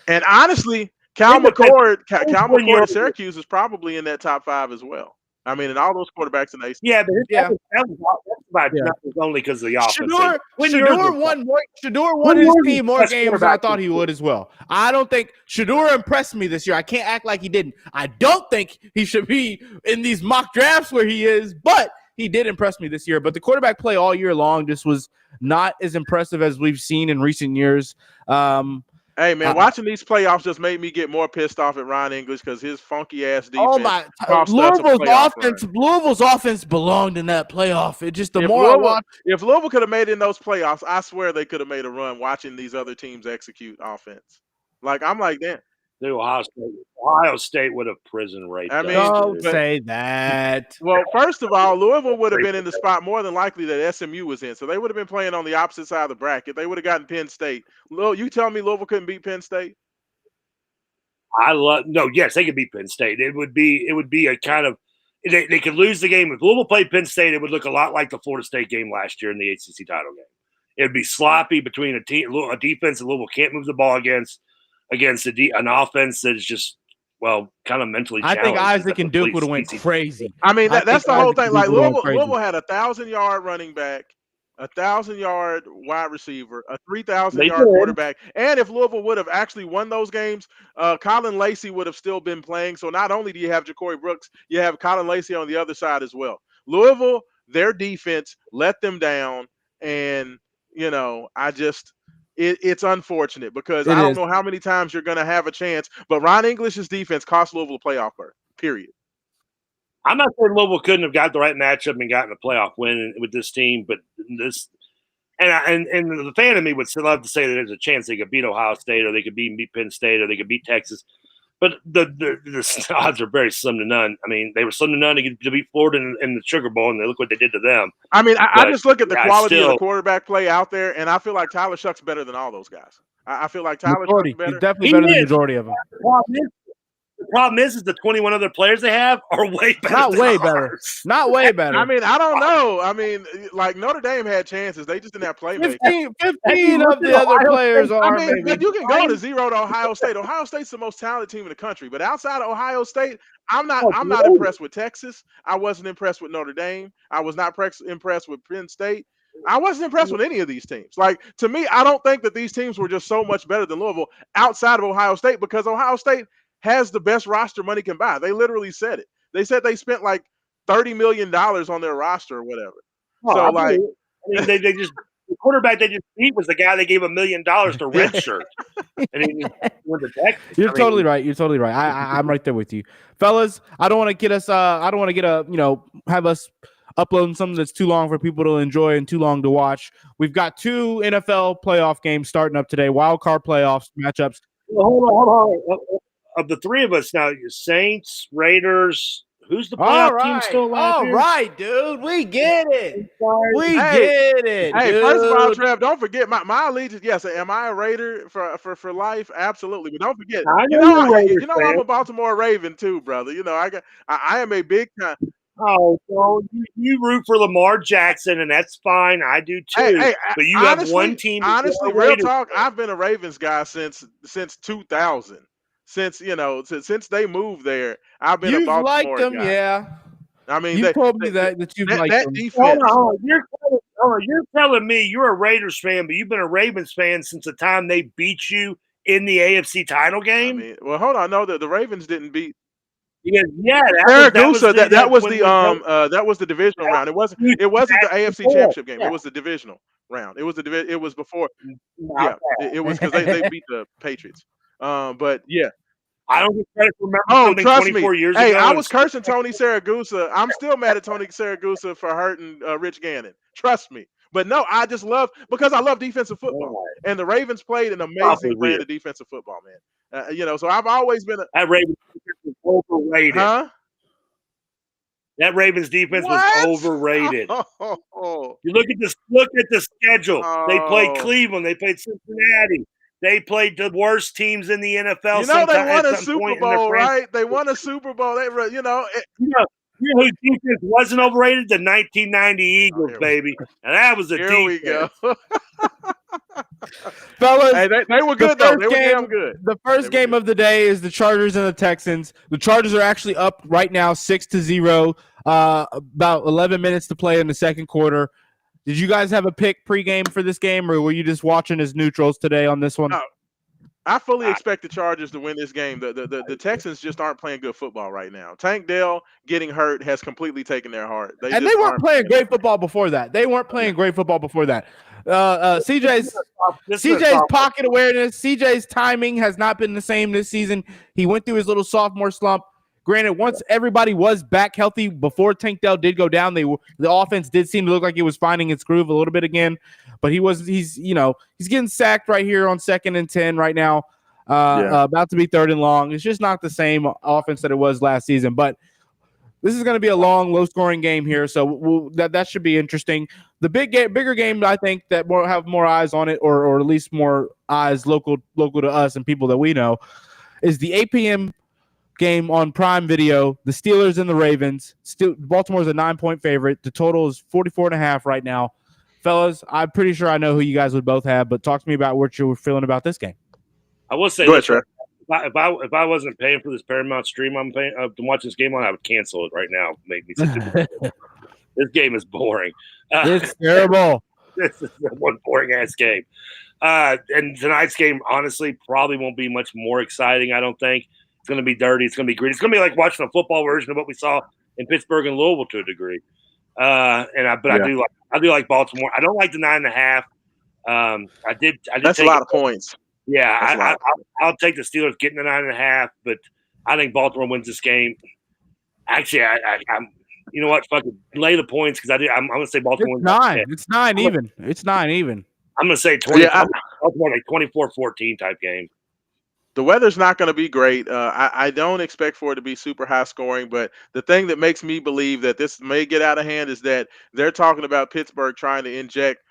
And honestly, Cal McCord at Syracuse is probably in that top 5 as well. I mean, and all those quarterbacks in the ACC. Yeah, but Yeah. that was only because of the offense. Shador won his team more best games than I quarterback thought in he would as well. I don't think Shador impressed me this year. I can't act like he didn't. I don't think he should be in these mock drafts where he is, but he did impress me this year. But the quarterback play all year long just was not as impressive as we've seen in recent years. Hey, man, watching these playoffs just made me get more pissed off at Ron English because his funky-ass defense cost us a playoff run. Louisville's offense belonged in that playoff. It just, If Louisville could have made it in those playoffs, I swear they could have made a run watching these other teams execute offense. Like, I'm like, damn. Ohio State would have prison raped. I mean, don't say that. Well, first of all, Louisville would have been in the spot more than likely that SMU was in. So they would have been playing on the opposite side of the bracket. They would have gotten Penn State. You tell me Louisville couldn't beat Penn State? Yes, they could beat Penn State. It would be a kind of they could lose the game. If Louisville played Penn State, it would look a lot like the Florida State game last year in the ACC title game. It would be sloppy between a defense that Louisville can't move the ball against an offense that is just kind of mentally challenged. I think Isaac and Duke would have went crazy. I mean, that's the whole thing. Like Louisville had a 1,000-yard running back, a 1,000-yard wide receiver, a 3,000-yard quarterback, and if Louisville would have actually won those games, Colin Lacey would have still been playing. So not only do you have Ja'Cory Brooks, you have Colin Lacey on the other side as well. Louisville, their defense let them down, and it's unfortunate because I don't know how many times you're going to have a chance, but Ron English's defense cost Louisville a playoff berth, period. I'm not saying Louisville couldn't have got the right matchup and gotten a playoff win with this team, but this and the fan of me would still love to say that there's a chance they could beat Ohio State or they could beat Penn State or they could beat Texas. But the odds are very slim to none. I mean, they were slim to none to beat Florida in the Sugar Bowl, and look what they did to them. I mean, I just look at the quality of the quarterback play out there, and I feel like Tyler Shuck's better than all those guys. I feel like Tyler Shuck's better. He's definitely better than the majority of them. The problem is the 21 other players they have are way better. Not way better. I mean, I don't know. I mean, like Notre Dame had chances. They just didn't have playmakers. 15 of the other players are. I mean, you can go to 0 to Ohio State. Ohio State's the most talented team in the country. But outside of Ohio State, I'm not impressed with Texas. I wasn't impressed with Notre Dame. I was not impressed with Penn State. I wasn't impressed with any of these teams. Like, to me, I don't think that these teams were just so much better than Louisville outside of Ohio State because Ohio State has the best roster money can buy. They literally said it. They said they spent like $30 million on their roster or whatever. They just the quarterback they just beat was the guy they gave $1 million to redshirt. And he went to Texas. You're totally right. I'm right there with you, fellas. I don't want to get us. Have us uploading something that's too long for people to enjoy and too long to watch. We've got 2 NFL playoff games starting up today. Wild card playoffs matchups. Hold on. Of the 3 of us now, Saints, Raiders. Who's the playoff team still alive? All right, dude. We get it. Get it. Hey, dude. First of all, Trev, don't forget my allegiance. Yes, am I a Raider for life? Absolutely. But don't forget, I'm a Baltimore Raven too, brother. I am a big time. Oh, so you root for Lamar Jackson, and that's fine. I do too. Hey, but you have one team. Honestly, real talk. I've been a Ravens guy since 2000. Since they moved there, I've been a Baltimore liked them, guy. Yeah. I mean, you told me that you've liked that them. Defense. You're telling me you're a Raiders fan, but you've been a Ravens fan since the time they beat you in the AFC title game. I mean, well, hold on. No, the Ravens didn't beat. Saragusa. That was the divisional round. It wasn't the AFC championship game. It was the divisional round. It was before. It was because they beat the Patriots. But yeah. I don't get credit for remembering something 24 years ago. Hey, I was cursing Tony Saragusa. I'm still mad at Tony Saragusa for hurting Rich Gannon. Trust me. But no, I because I love defensive football. And the Ravens played an amazing brand of defensive football, man. So I've always been that Ravens defense was overrated. Huh? That Ravens defense was overrated. You look at the schedule. They played Cleveland. They played Cincinnati. They played the worst teams in the NFL. They won a Super Bowl, right? They won a Super Bowl. You know whose defense wasn't overrated? The 1990 Eagles, baby. And that was a defense. Here we go. Fellas, hey, they were good, though. They were damn good. The first game of the day is the Chargers and the Texans. The Chargers are actually up right now 6-0. About 11 minutes to play in the second quarter. Did you guys have a pick pregame for this game, or were you just watching as neutrals today on this one? I fully expect the Chargers to win this game. The Texans just aren't playing good football right now. Tank Dell getting hurt has completely taken their heart. They weren't playing great football before that. CJ's pocket awareness, CJ's timing has not been the same this season. He went through his little sophomore slump. Granted, once everybody was back healthy before Tank Dell did go down, the offense did seem to look like it was finding its groove a little bit again. But he's getting sacked right here on 2nd and 10 right now. About to be 3rd and long. It's just not the same offense that it was last season. But this is going to be a long, low-scoring game here, so that should be interesting. The bigger game, I think, that will have more eyes on it, or at least more eyes local to us and people that we know, is the 8 p.m. game on Prime Video, the Steelers and the Ravens. Baltimore's a 9-point favorite. The total is 44.5 right now. Fellas, I'm pretty sure I know who you guys would both have, but talk to me about what you're feeling about this game. I will say this, if I wasn't paying for this Paramount stream I'm paying to watch this game on, I would cancel it right now. Make me this game is boring. It's terrible. This is one boring ass game. And tonight's game, honestly, probably won't be much more exciting. I don't think it's going to be dirty. It's going to be gritty. It's going to be like watching a football version of what we saw in Pittsburgh and Louisville to a degree. I do like Baltimore. I don't like the 9.5. I did. That's a lot of points. Yeah, I'll take the Steelers getting the 9.5, but I think Baltimore wins this game. Actually, I'm. You know what? Fucking lay the points because I'm going to say Baltimore wins. 9. It's 9 even. It's 9 even. I'm going to say 20. Baltimore like 24-14 type game. The weather's not going to be great. I don't expect for it to be super high scoring, but the thing that makes me believe that this may get out of hand is that they're talking about Pittsburgh trying to inject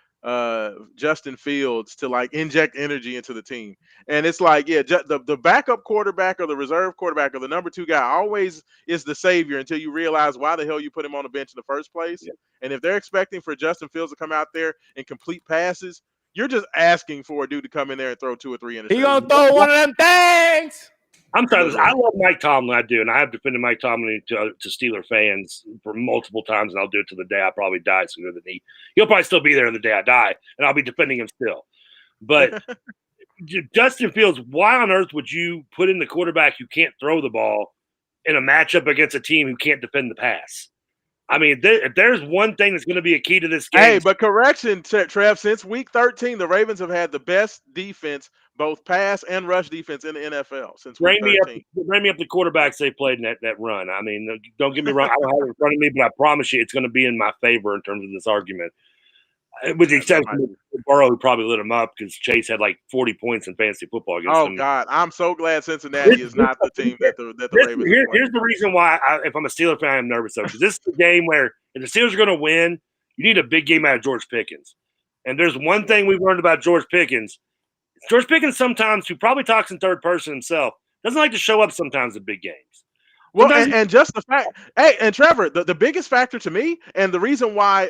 Justin Fields to like inject energy into the team. And it's like, the backup quarterback or the reserve quarterback or the number 2 guy always is the savior until you realize why the hell you put him on the bench in the first place. Yeah. And if they're expecting for Justin Fields to come out there and complete passes, you're just asking for a dude to come in there and throw 2 or 3 interceptions. He gonna throw one of them things. I'm sorry. I love Mike Tomlin. I do, and I have defended Mike Tomlin to Steeler fans for multiple times, and I'll do it to the day I probably die sooner than he. He'll probably still be there the day I die, and I'll be defending him still. But Justin Fields, why on earth would you put in the quarterback who can't throw the ball in a matchup against a team who can't defend the pass? I mean, if there's one thing that's going to be a key to this game. Hey, but correction, Trev, since week 13, the Ravens have had the best defense, both pass and rush defense in the NFL since week 13. Bring me up the quarterbacks they played in that run. I mean, don't get me wrong. I don't have it in front of me, but I promise you it's going to be in my favor in terms of this argument. With the exception of Burrow, who probably lit him up because Chase had like 40 points in fantasy football against him. Oh, God. I'm so glad Cincinnati is not the team that the Ravens are Here's the reason why, if I'm a Steelers fan, I'm nervous. Because this is a game where if the Steelers are going to win, you need a big game out of George Pickens. And there's one thing we've learned about George Pickens. George Pickens sometimes, who probably talks in third person himself, doesn't like to show up sometimes in big games. Well, and just the fact – hey, and Trevor, the biggest factor to me and the reason why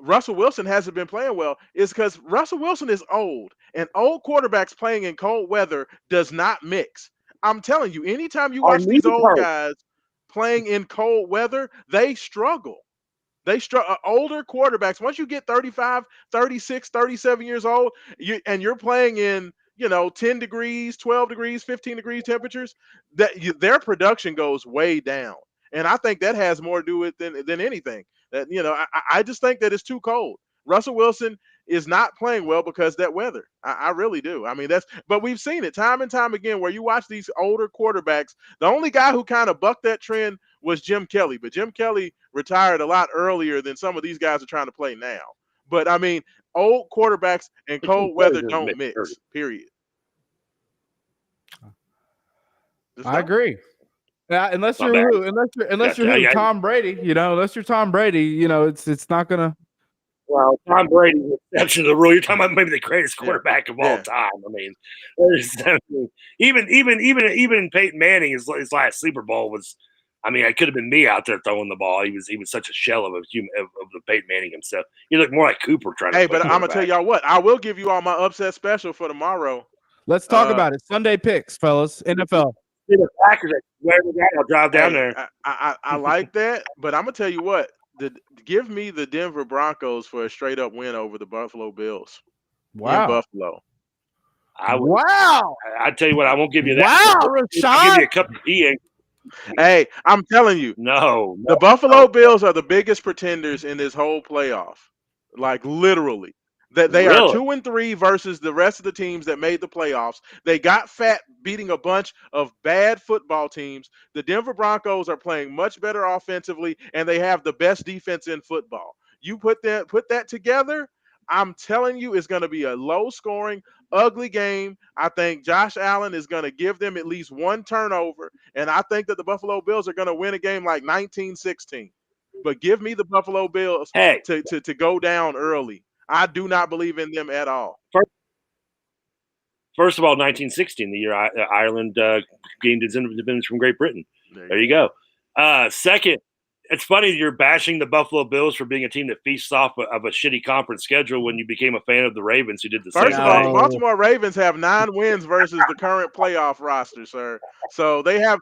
Russell Wilson hasn't been playing well is because Russell Wilson is old, and old quarterbacks playing in cold weather does not mix. I'm telling you, anytime you watch these old guys playing in cold weather, they struggle. Older quarterbacks, once you get 35, 36, 37 years old, you're playing in 10 degrees, 12 degrees, 15 degrees temperatures, their production goes way down. And I think that has more to do with than anything. That I just think that it's too cold. Russell Wilson is not playing well because of that weather. I really do. I mean, but we've seen it time and time again where you watch these older quarterbacks. The only guy who kind of bucked that trend was Jim Kelly, but Jim Kelly retired a lot earlier than some of these guys are trying to play now. But I mean, old quarterbacks and cold weather don't mix. Period. I agree. Unless you're Tom Brady, unless you're Tom Brady, it's not gonna. Well, Tom Brady, the exception to the rule. You're talking about maybe the greatest quarterback of all time. I mean, even Peyton Manning, his last Super Bowl was. I mean, it could have been me out there throwing the ball. He was such a shell of the Peyton Manning himself. He looked more like Cooper trying to. Hey, but I'm gonna tell y'all what. I will give you all my upset special for tomorrow. Let's talk about it. Sunday picks, fellas. NFL. the Packers, wherever that, I'll drive down there. I like that, but I'm gonna tell you what. Give me the Denver Broncos for a straight up win over the Buffalo Bills in Buffalo. Wow. I tell you what, I won't give you that. Wow, Raashaan. I'll give you a cup of tea. Hey, I'm telling you, the Buffalo Bills are the biggest pretenders in this whole playoff. Like literally. That they are 2-3 versus the rest of the teams that made the playoffs. They got fat beating a bunch of bad football teams. The Denver Broncos are playing much better offensively, and they have the best defense in football. You put that together, I'm telling you, it's going to be a low-scoring, ugly game. I think Josh Allen is going to give them at least one turnover, and I think that the Buffalo Bills are going to win a game like 19-16. But give me the Buffalo Bills to go down early. I do not believe in them at all. First of all, 1916, the year Ireland gained its independence from Great Britain. There you go. Second, it's funny you're bashing the Buffalo Bills for being a team that feasts off of a shitty conference schedule when you became a fan of the Ravens, who did the same thing. First of all, the Baltimore Ravens have 9 wins versus the current playoff roster, sir. So they have.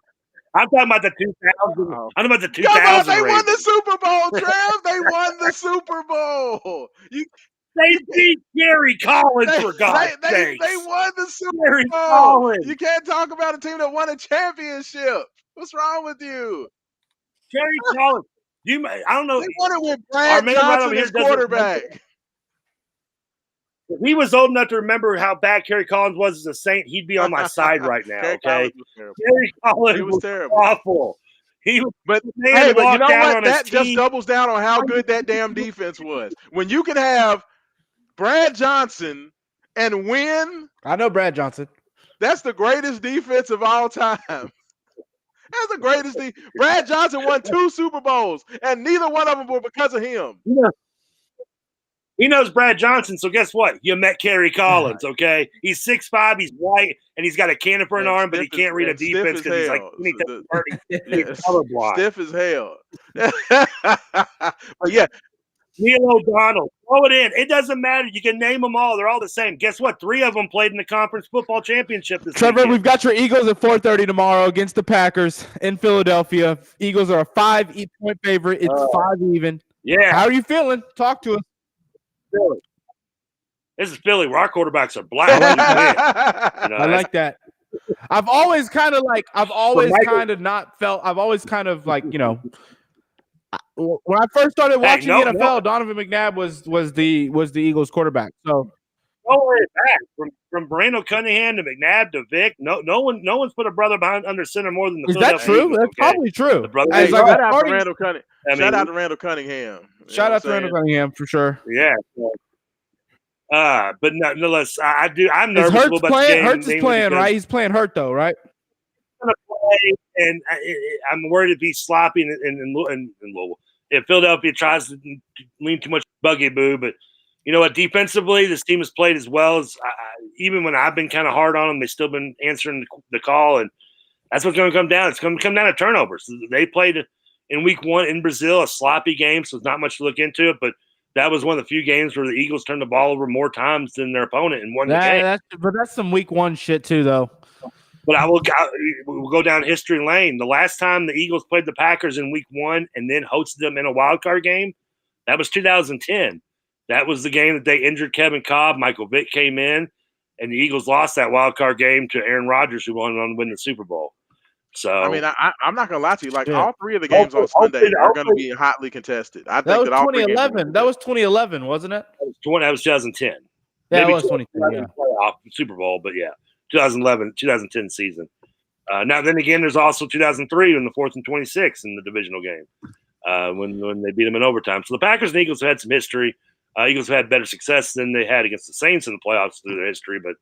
I'm talking about the 2000. I'm talking about the 2000. Come on, they won the Super Bowl, Trev. They won the Super Bowl. They beat Gary Collins for God's sake. They won the Super Bowl. You can't talk about a team that won a championship. What's wrong with you? Gary Collins. I don't know. They won it with Brad Johnson as quarterback. If he was old enough to remember how bad Gary Collins was as a Saint, he'd be on my side right now. Okay, Gary Collins was terrible. Awful. But you know what? That just doubles down on how good that damn defense was. When you can have Brad Johnson and win. I know Brad Johnson. That's the greatest defense of all time. That's the greatest thing. Brad Johnson won 2 Super Bowls, and neither one of them were because of him. Yeah. He knows Brad Johnson, so guess what? You met Kerry Collins, okay? He's 6'5", he's white, and he's got a cannon for an arm, but he can't read a defense because he's like colorblind. Stiff as hell. But yeah. Neil O'Donnell, throw it in. It doesn't matter. You can name them all. They're all the same. Guess what? 3 of them played in the conference football championship this Trevor, weekend. we've got your Eagles at 4:30 tomorrow against the Packers in Philadelphia. Eagles are a 5-point favorite. It's 5 even. Yeah. How are you feeling? Talk to us. Philly. This is Philly, where our quarterbacks are black. I like that. I've always kind of when I first started watching the NFL, Donovan McNabb was the Eagles quarterback. So don't worry about it. From Brandon Cunningham to McNabb to Vic, no one's put a brother behind under center more than the. Is that true? Eagles, That's probably true. Shout out to Randall Cunningham. Shout out to Randall Cunningham. Shout out to Randall Cunningham for sure. Yeah. But nonetheless, I'm nervous Hurts about playing, the game. Hurts is playing, right? He's playing hurt though, right? Going to play, and I'm worried if he's sloppy in Louisville. If Philadelphia tries to lean too much buggy-boo, but you know what? Defensively, this team has played as well as even when I've been kind of hard on them, they've still been answering the call, and that's what's going to come down. It's going to come down to turnovers. They played in week 1 in Brazil, a sloppy game, so there's not much to look into it, but that was one of the few games where the Eagles turned the ball over more times than their opponent and won the game. But that's some week 1 shit too, though. But we'll go down history lane. The last time the Eagles played the Packers in week 1 and then hosted them in a wild card game, that was 2010. That was the game that they injured Kevin Cobb. Michael Vick came in, and the Eagles lost that wild card game to Aaron Rodgers, who went on to win the Super Bowl. So I mean, I'm not gonna lie to you. Like all 3 of the games on Sunday are going to be hotly contested. I think that all 2011. That was 2011, wasn't it? That was 2010. That was 2010. Yeah. Playoff Super Bowl, but yeah, 2010 season. Now then again, there's also 2003 in the 4th and 26 in the divisional game when they beat them in overtime. So the Packers and Eagles have had some history. Eagles have had better success than they had against the Saints in the playoffs through their history, but.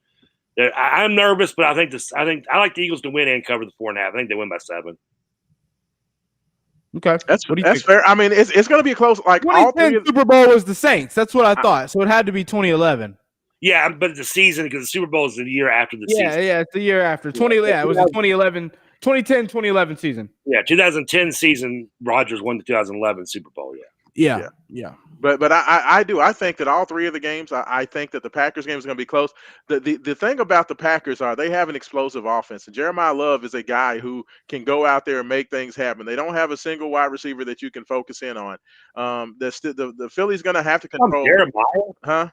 I'm nervous, but I think I like the Eagles to win and cover the 4.5. I think they win by 7. Okay, that's fair. I mean, it's going to be a close. Like 2010 Super Bowl was the Saints. That's what I thought. So it had to be 2011. Yeah, but the season because the Super Bowl is the year after the season. Yeah, it's the year after. It was the 2010-2011 season. Yeah, 2010 season. Rodgers won the 2011 Super Bowl. Yeah. But I do. I think that all three of the games, I think that the Packers game is going to be close. The thing about the Packers are they have an explosive offense. And Jeremiah Love is a guy who can go out there and make things happen. They don't have a single wide receiver that you can focus in on. The Philly's going to have to control. Jeremiah? Huh?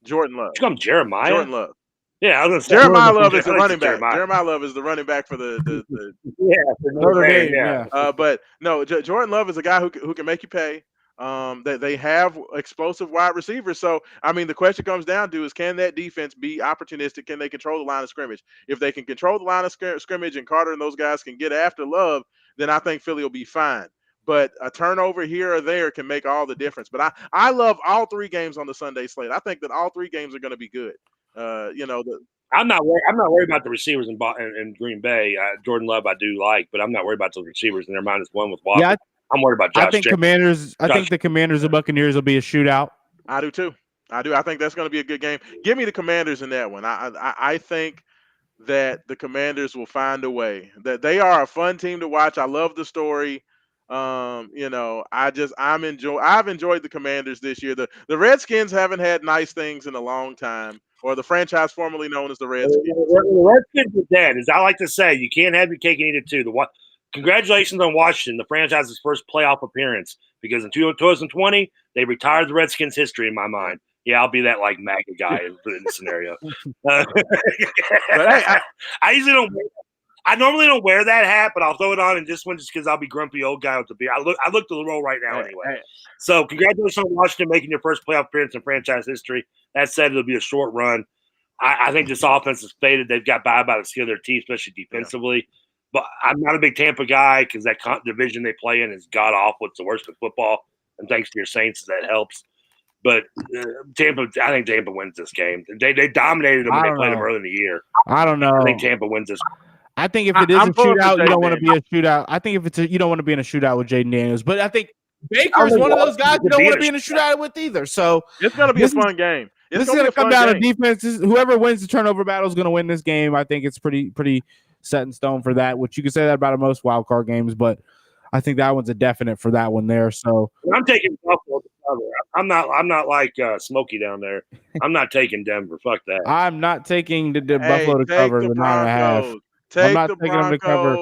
Jordan Love. Jeremiah? Jordan Love. Yeah, I was going to say. Jeremiah Love is the running back. Jeremiah Love is the running back for the for Notre Dame. Yeah. But no, Jordan Love is a guy who can make you pay. They have explosive wide receivers. So, I mean, the question comes down to is can that defense be opportunistic? Can they control the line of scrimmage? If they can control the line of scrimmage and Carter and those guys can get after Love, then I think Philly will be fine. But a turnover here or there can make all the difference. But I love all three games on the Sunday slate. I think that all three games are going to be good. I'm not worried about the receivers in Green Bay. Jordan Love I do like, but I'm not worried about those receivers. And they're -1 with Walker. Yeah, I'm worried about Josh. I think the Commanders and Buccaneers will be a shootout. I do too. I think that's going to be a good game. Give me the Commanders in that one. I think that the Commanders will find a way. That they are a fun team to watch. I love the story. I've enjoyed the Commanders this year. The Redskins haven't had nice things in a long time, or the franchise formerly known as the Redskins. The Redskins are dead. As I like to say, you can't have your cake and eat it too. Congratulations on Washington, the franchise's first playoff appearance, because in 2020 they retired the Redskins' history in my mind. Yeah, I'll be that like MAGA guy in the scenario. But hey, I normally don't wear that hat, but I'll throw it on in this one just because I'll be grumpy old guy with the beard. I look the role right now anyway. Hey. So congratulations on Washington making your first playoff appearance in franchise history. That said, it'll be a short run. I think this offense is faded. They've got by the skin of their teeth, especially defensively. Yeah. But I'm not a big Tampa guy because that division they play in is god awful. It's the worst in football. And thanks to your Saints, that helps. But I think Tampa wins this game. They dominated them when they played them early in the year. I don't know. I think Tampa wins this. I think if it is a shootout, you don't want to be a shootout. I think you don't want to be in a shootout with Jaden Daniels. But I think Baker's one of those guys you don't want to be in a shootout with either. So it's going to be a fun game. This is going to come down to defenses. Whoever wins the turnover battle is going to win this game. I think it's pretty set in stone for that, which you can say that about most wild card games, but I think that one's a definite for that one there. So I'm taking Buffalo to cover. I'm not like Smokey down there. I'm not taking Denver. Fuck that. I'm not taking the Buffalo to cover the 9.5. I'm not taking them to cover.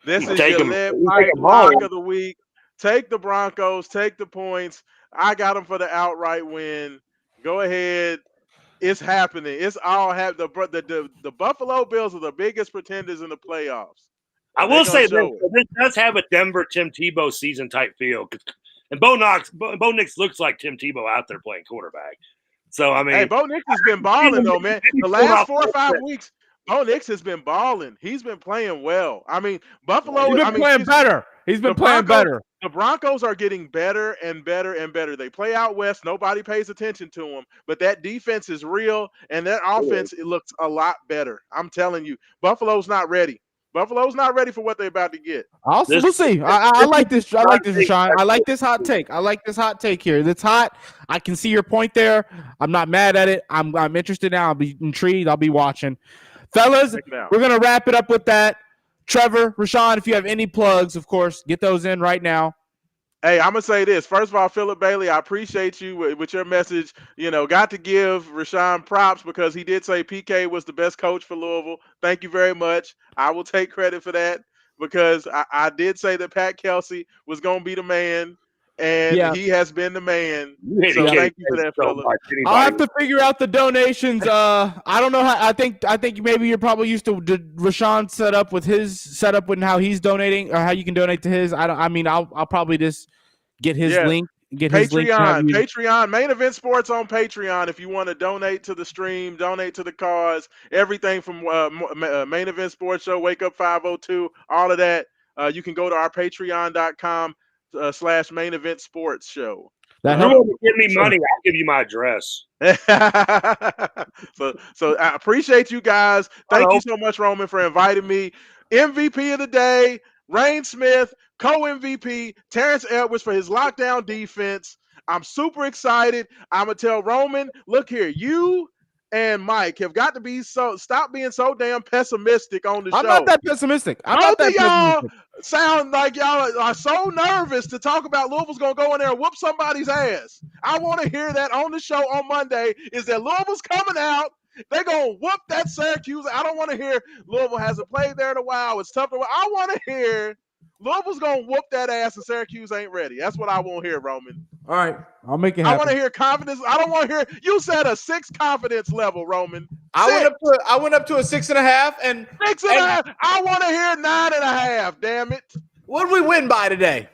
This is your lead pipe block of the week. Take the Broncos. Take the points. I got them for the outright win. Go ahead. It's happening. It's all happening. The Buffalo Bills are the biggest pretenders in the playoffs. I will say this does have a Denver Tim Tebow season type feel. And Bo Nix looks like Tim Tebow out there playing quarterback. So, I mean. Hey, Bo Nix has been balling, though, man. The last 4 or 5 weeks, Bo Nix has been balling. He's been playing well. I mean, Buffalo. He's been playing better. He's been playing better. The Broncos are getting better and better and better. They play out west. Nobody pays attention to them. But that defense is real, and that offense, it looks a lot better. I'm telling you, Buffalo's not ready. Buffalo's not ready for what they're about to get. We'll see. I like this. I like this, Raashaan. I like this hot take. I like this hot take here. It's hot. I can see your point there. I'm not mad at it. I'm interested now. I'll be intrigued. I'll be watching. Fellas, we're going to wrap it up with that. Trevor, Raashaan, if you have any plugs, of course, get those in right now. Hey, I'm going to say this. First of all, Philip Bailey, I appreciate you with your message. Got to give Raashaan props because he did say PK was the best coach for Louisville. Thank you very much. I will take credit for that because I did say that Pat Kelsey was going to be the man, and he has been the man. So thank you for that, Philip. I'll have to figure out the donations. I don't know how. I think maybe you're probably used to Raashaan setup with his setup and how he's donating or how you can donate to his. I'll probably just get his link. Get his link. Patreon, Main Event Sports on Patreon. If you want to donate to the stream, donate to the cause, everything from Main Event Sports Show, Wake Up 502, all of that. You can go to our Patreon.com. /Main Event Sports Show. If you want to give me money, I'll give you my address. So I appreciate you guys. Thank you so much, Roman, for inviting me. MVP of the day, Rain Smith, co-MVP, Terrence Edwards for his lockdown defense. I'm super excited. I'm going to tell Roman, look here, you and Mike have got to be stop being so damn pessimistic on the show. I'm not that pessimistic. Both of y'all sound like y'all are so nervous to talk about Louisville's gonna go in there and whoop somebody's ass. I want to hear that on the show on Monday. Is that Louisville's coming out? They're gonna whoop that Syracuse. I don't want to hear Louisville hasn't played there in a while. It's tough to. I want to hear Louisville's gonna whoop that ass and Syracuse ain't ready. That's what I want to hear, Roman. All right, I'll make it happen. I want to hear confidence. I don't want to hear you said a 6 confidence level, Roman. I went up to a 6.5 and 6.5. I want to hear 9.5. Damn it! What did we win by today?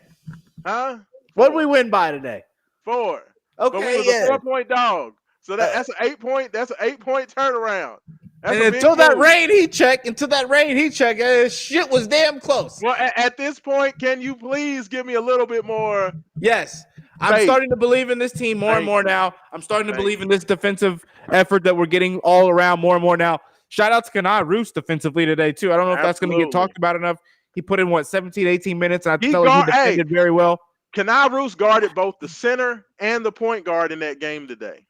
Huh? What did we win by today? 4. Okay, but we was a 4-point dog. So that's an 8-point. That's an 8-point turnaround. That's and until that rain heat check, shit was damn close. Well, at this point, can you please give me a little bit more? Yes. I'm starting to believe in this team more and more now. I'm starting to believe in this defensive effort that we're getting all around more and more now. Shout out to Kanai Roos defensively today, too. I don't know if that's going to get talked about enough. He put in, 17, 18 minutes, and I felt like he defended very well. Kanai Roos guarded both the center and the point guard in that game today.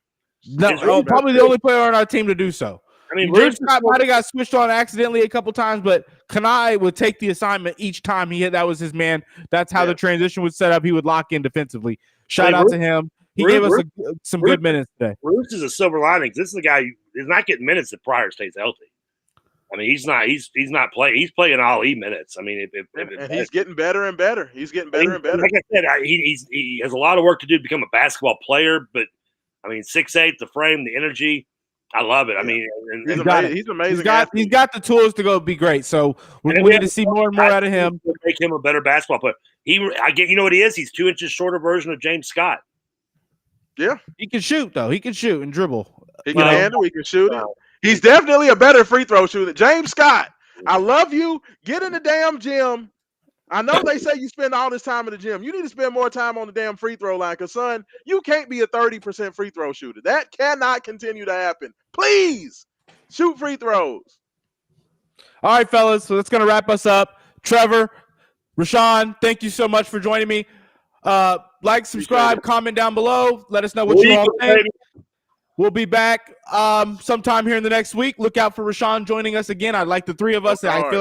No, probably the only player on our team to do so. I mean, James Scott might have got switched on accidentally a couple times, but Kanai would take the assignment each time he hit. That was his man. That's how the transition was set up. He would lock in defensively. Shout out to him. He gave us some good minutes today. Roos is a silver lining. This is the guy who is not getting minutes if Pryor stays healthy. I mean, he's not playing. He's playing all E minutes. I mean, and he's getting better and better. He's getting better and better. Like I said, he has a lot of work to do to become a basketball player. But I mean, 6'8", the frame, the energy. I love it. I mean, he's amazing. He's got the tools to go be great. So we need to see more and more out of him. Make him a better basketball player. You know what he is? He's 2 inches shorter version of James Scott. Yeah, he can shoot though. He can shoot and dribble. He can handle. He can shoot it. He's definitely a better free throw shooter. James Scott, I love you. Get in the damn gym. I know they say you spend all this time in the gym. You need to spend more time on the damn free throw line because, son, you can't be a 30% free throw shooter. That cannot continue to happen. Please shoot free throws. All right, fellas. So that's going to wrap us up. Trevor, Raashaan, thank you so much for joining me. Like, subscribe, comment down below. Let us know what you all think. We'll be back sometime here in the next week. Look out for Raashaan joining us again. I'd like the 3 of us. I feel like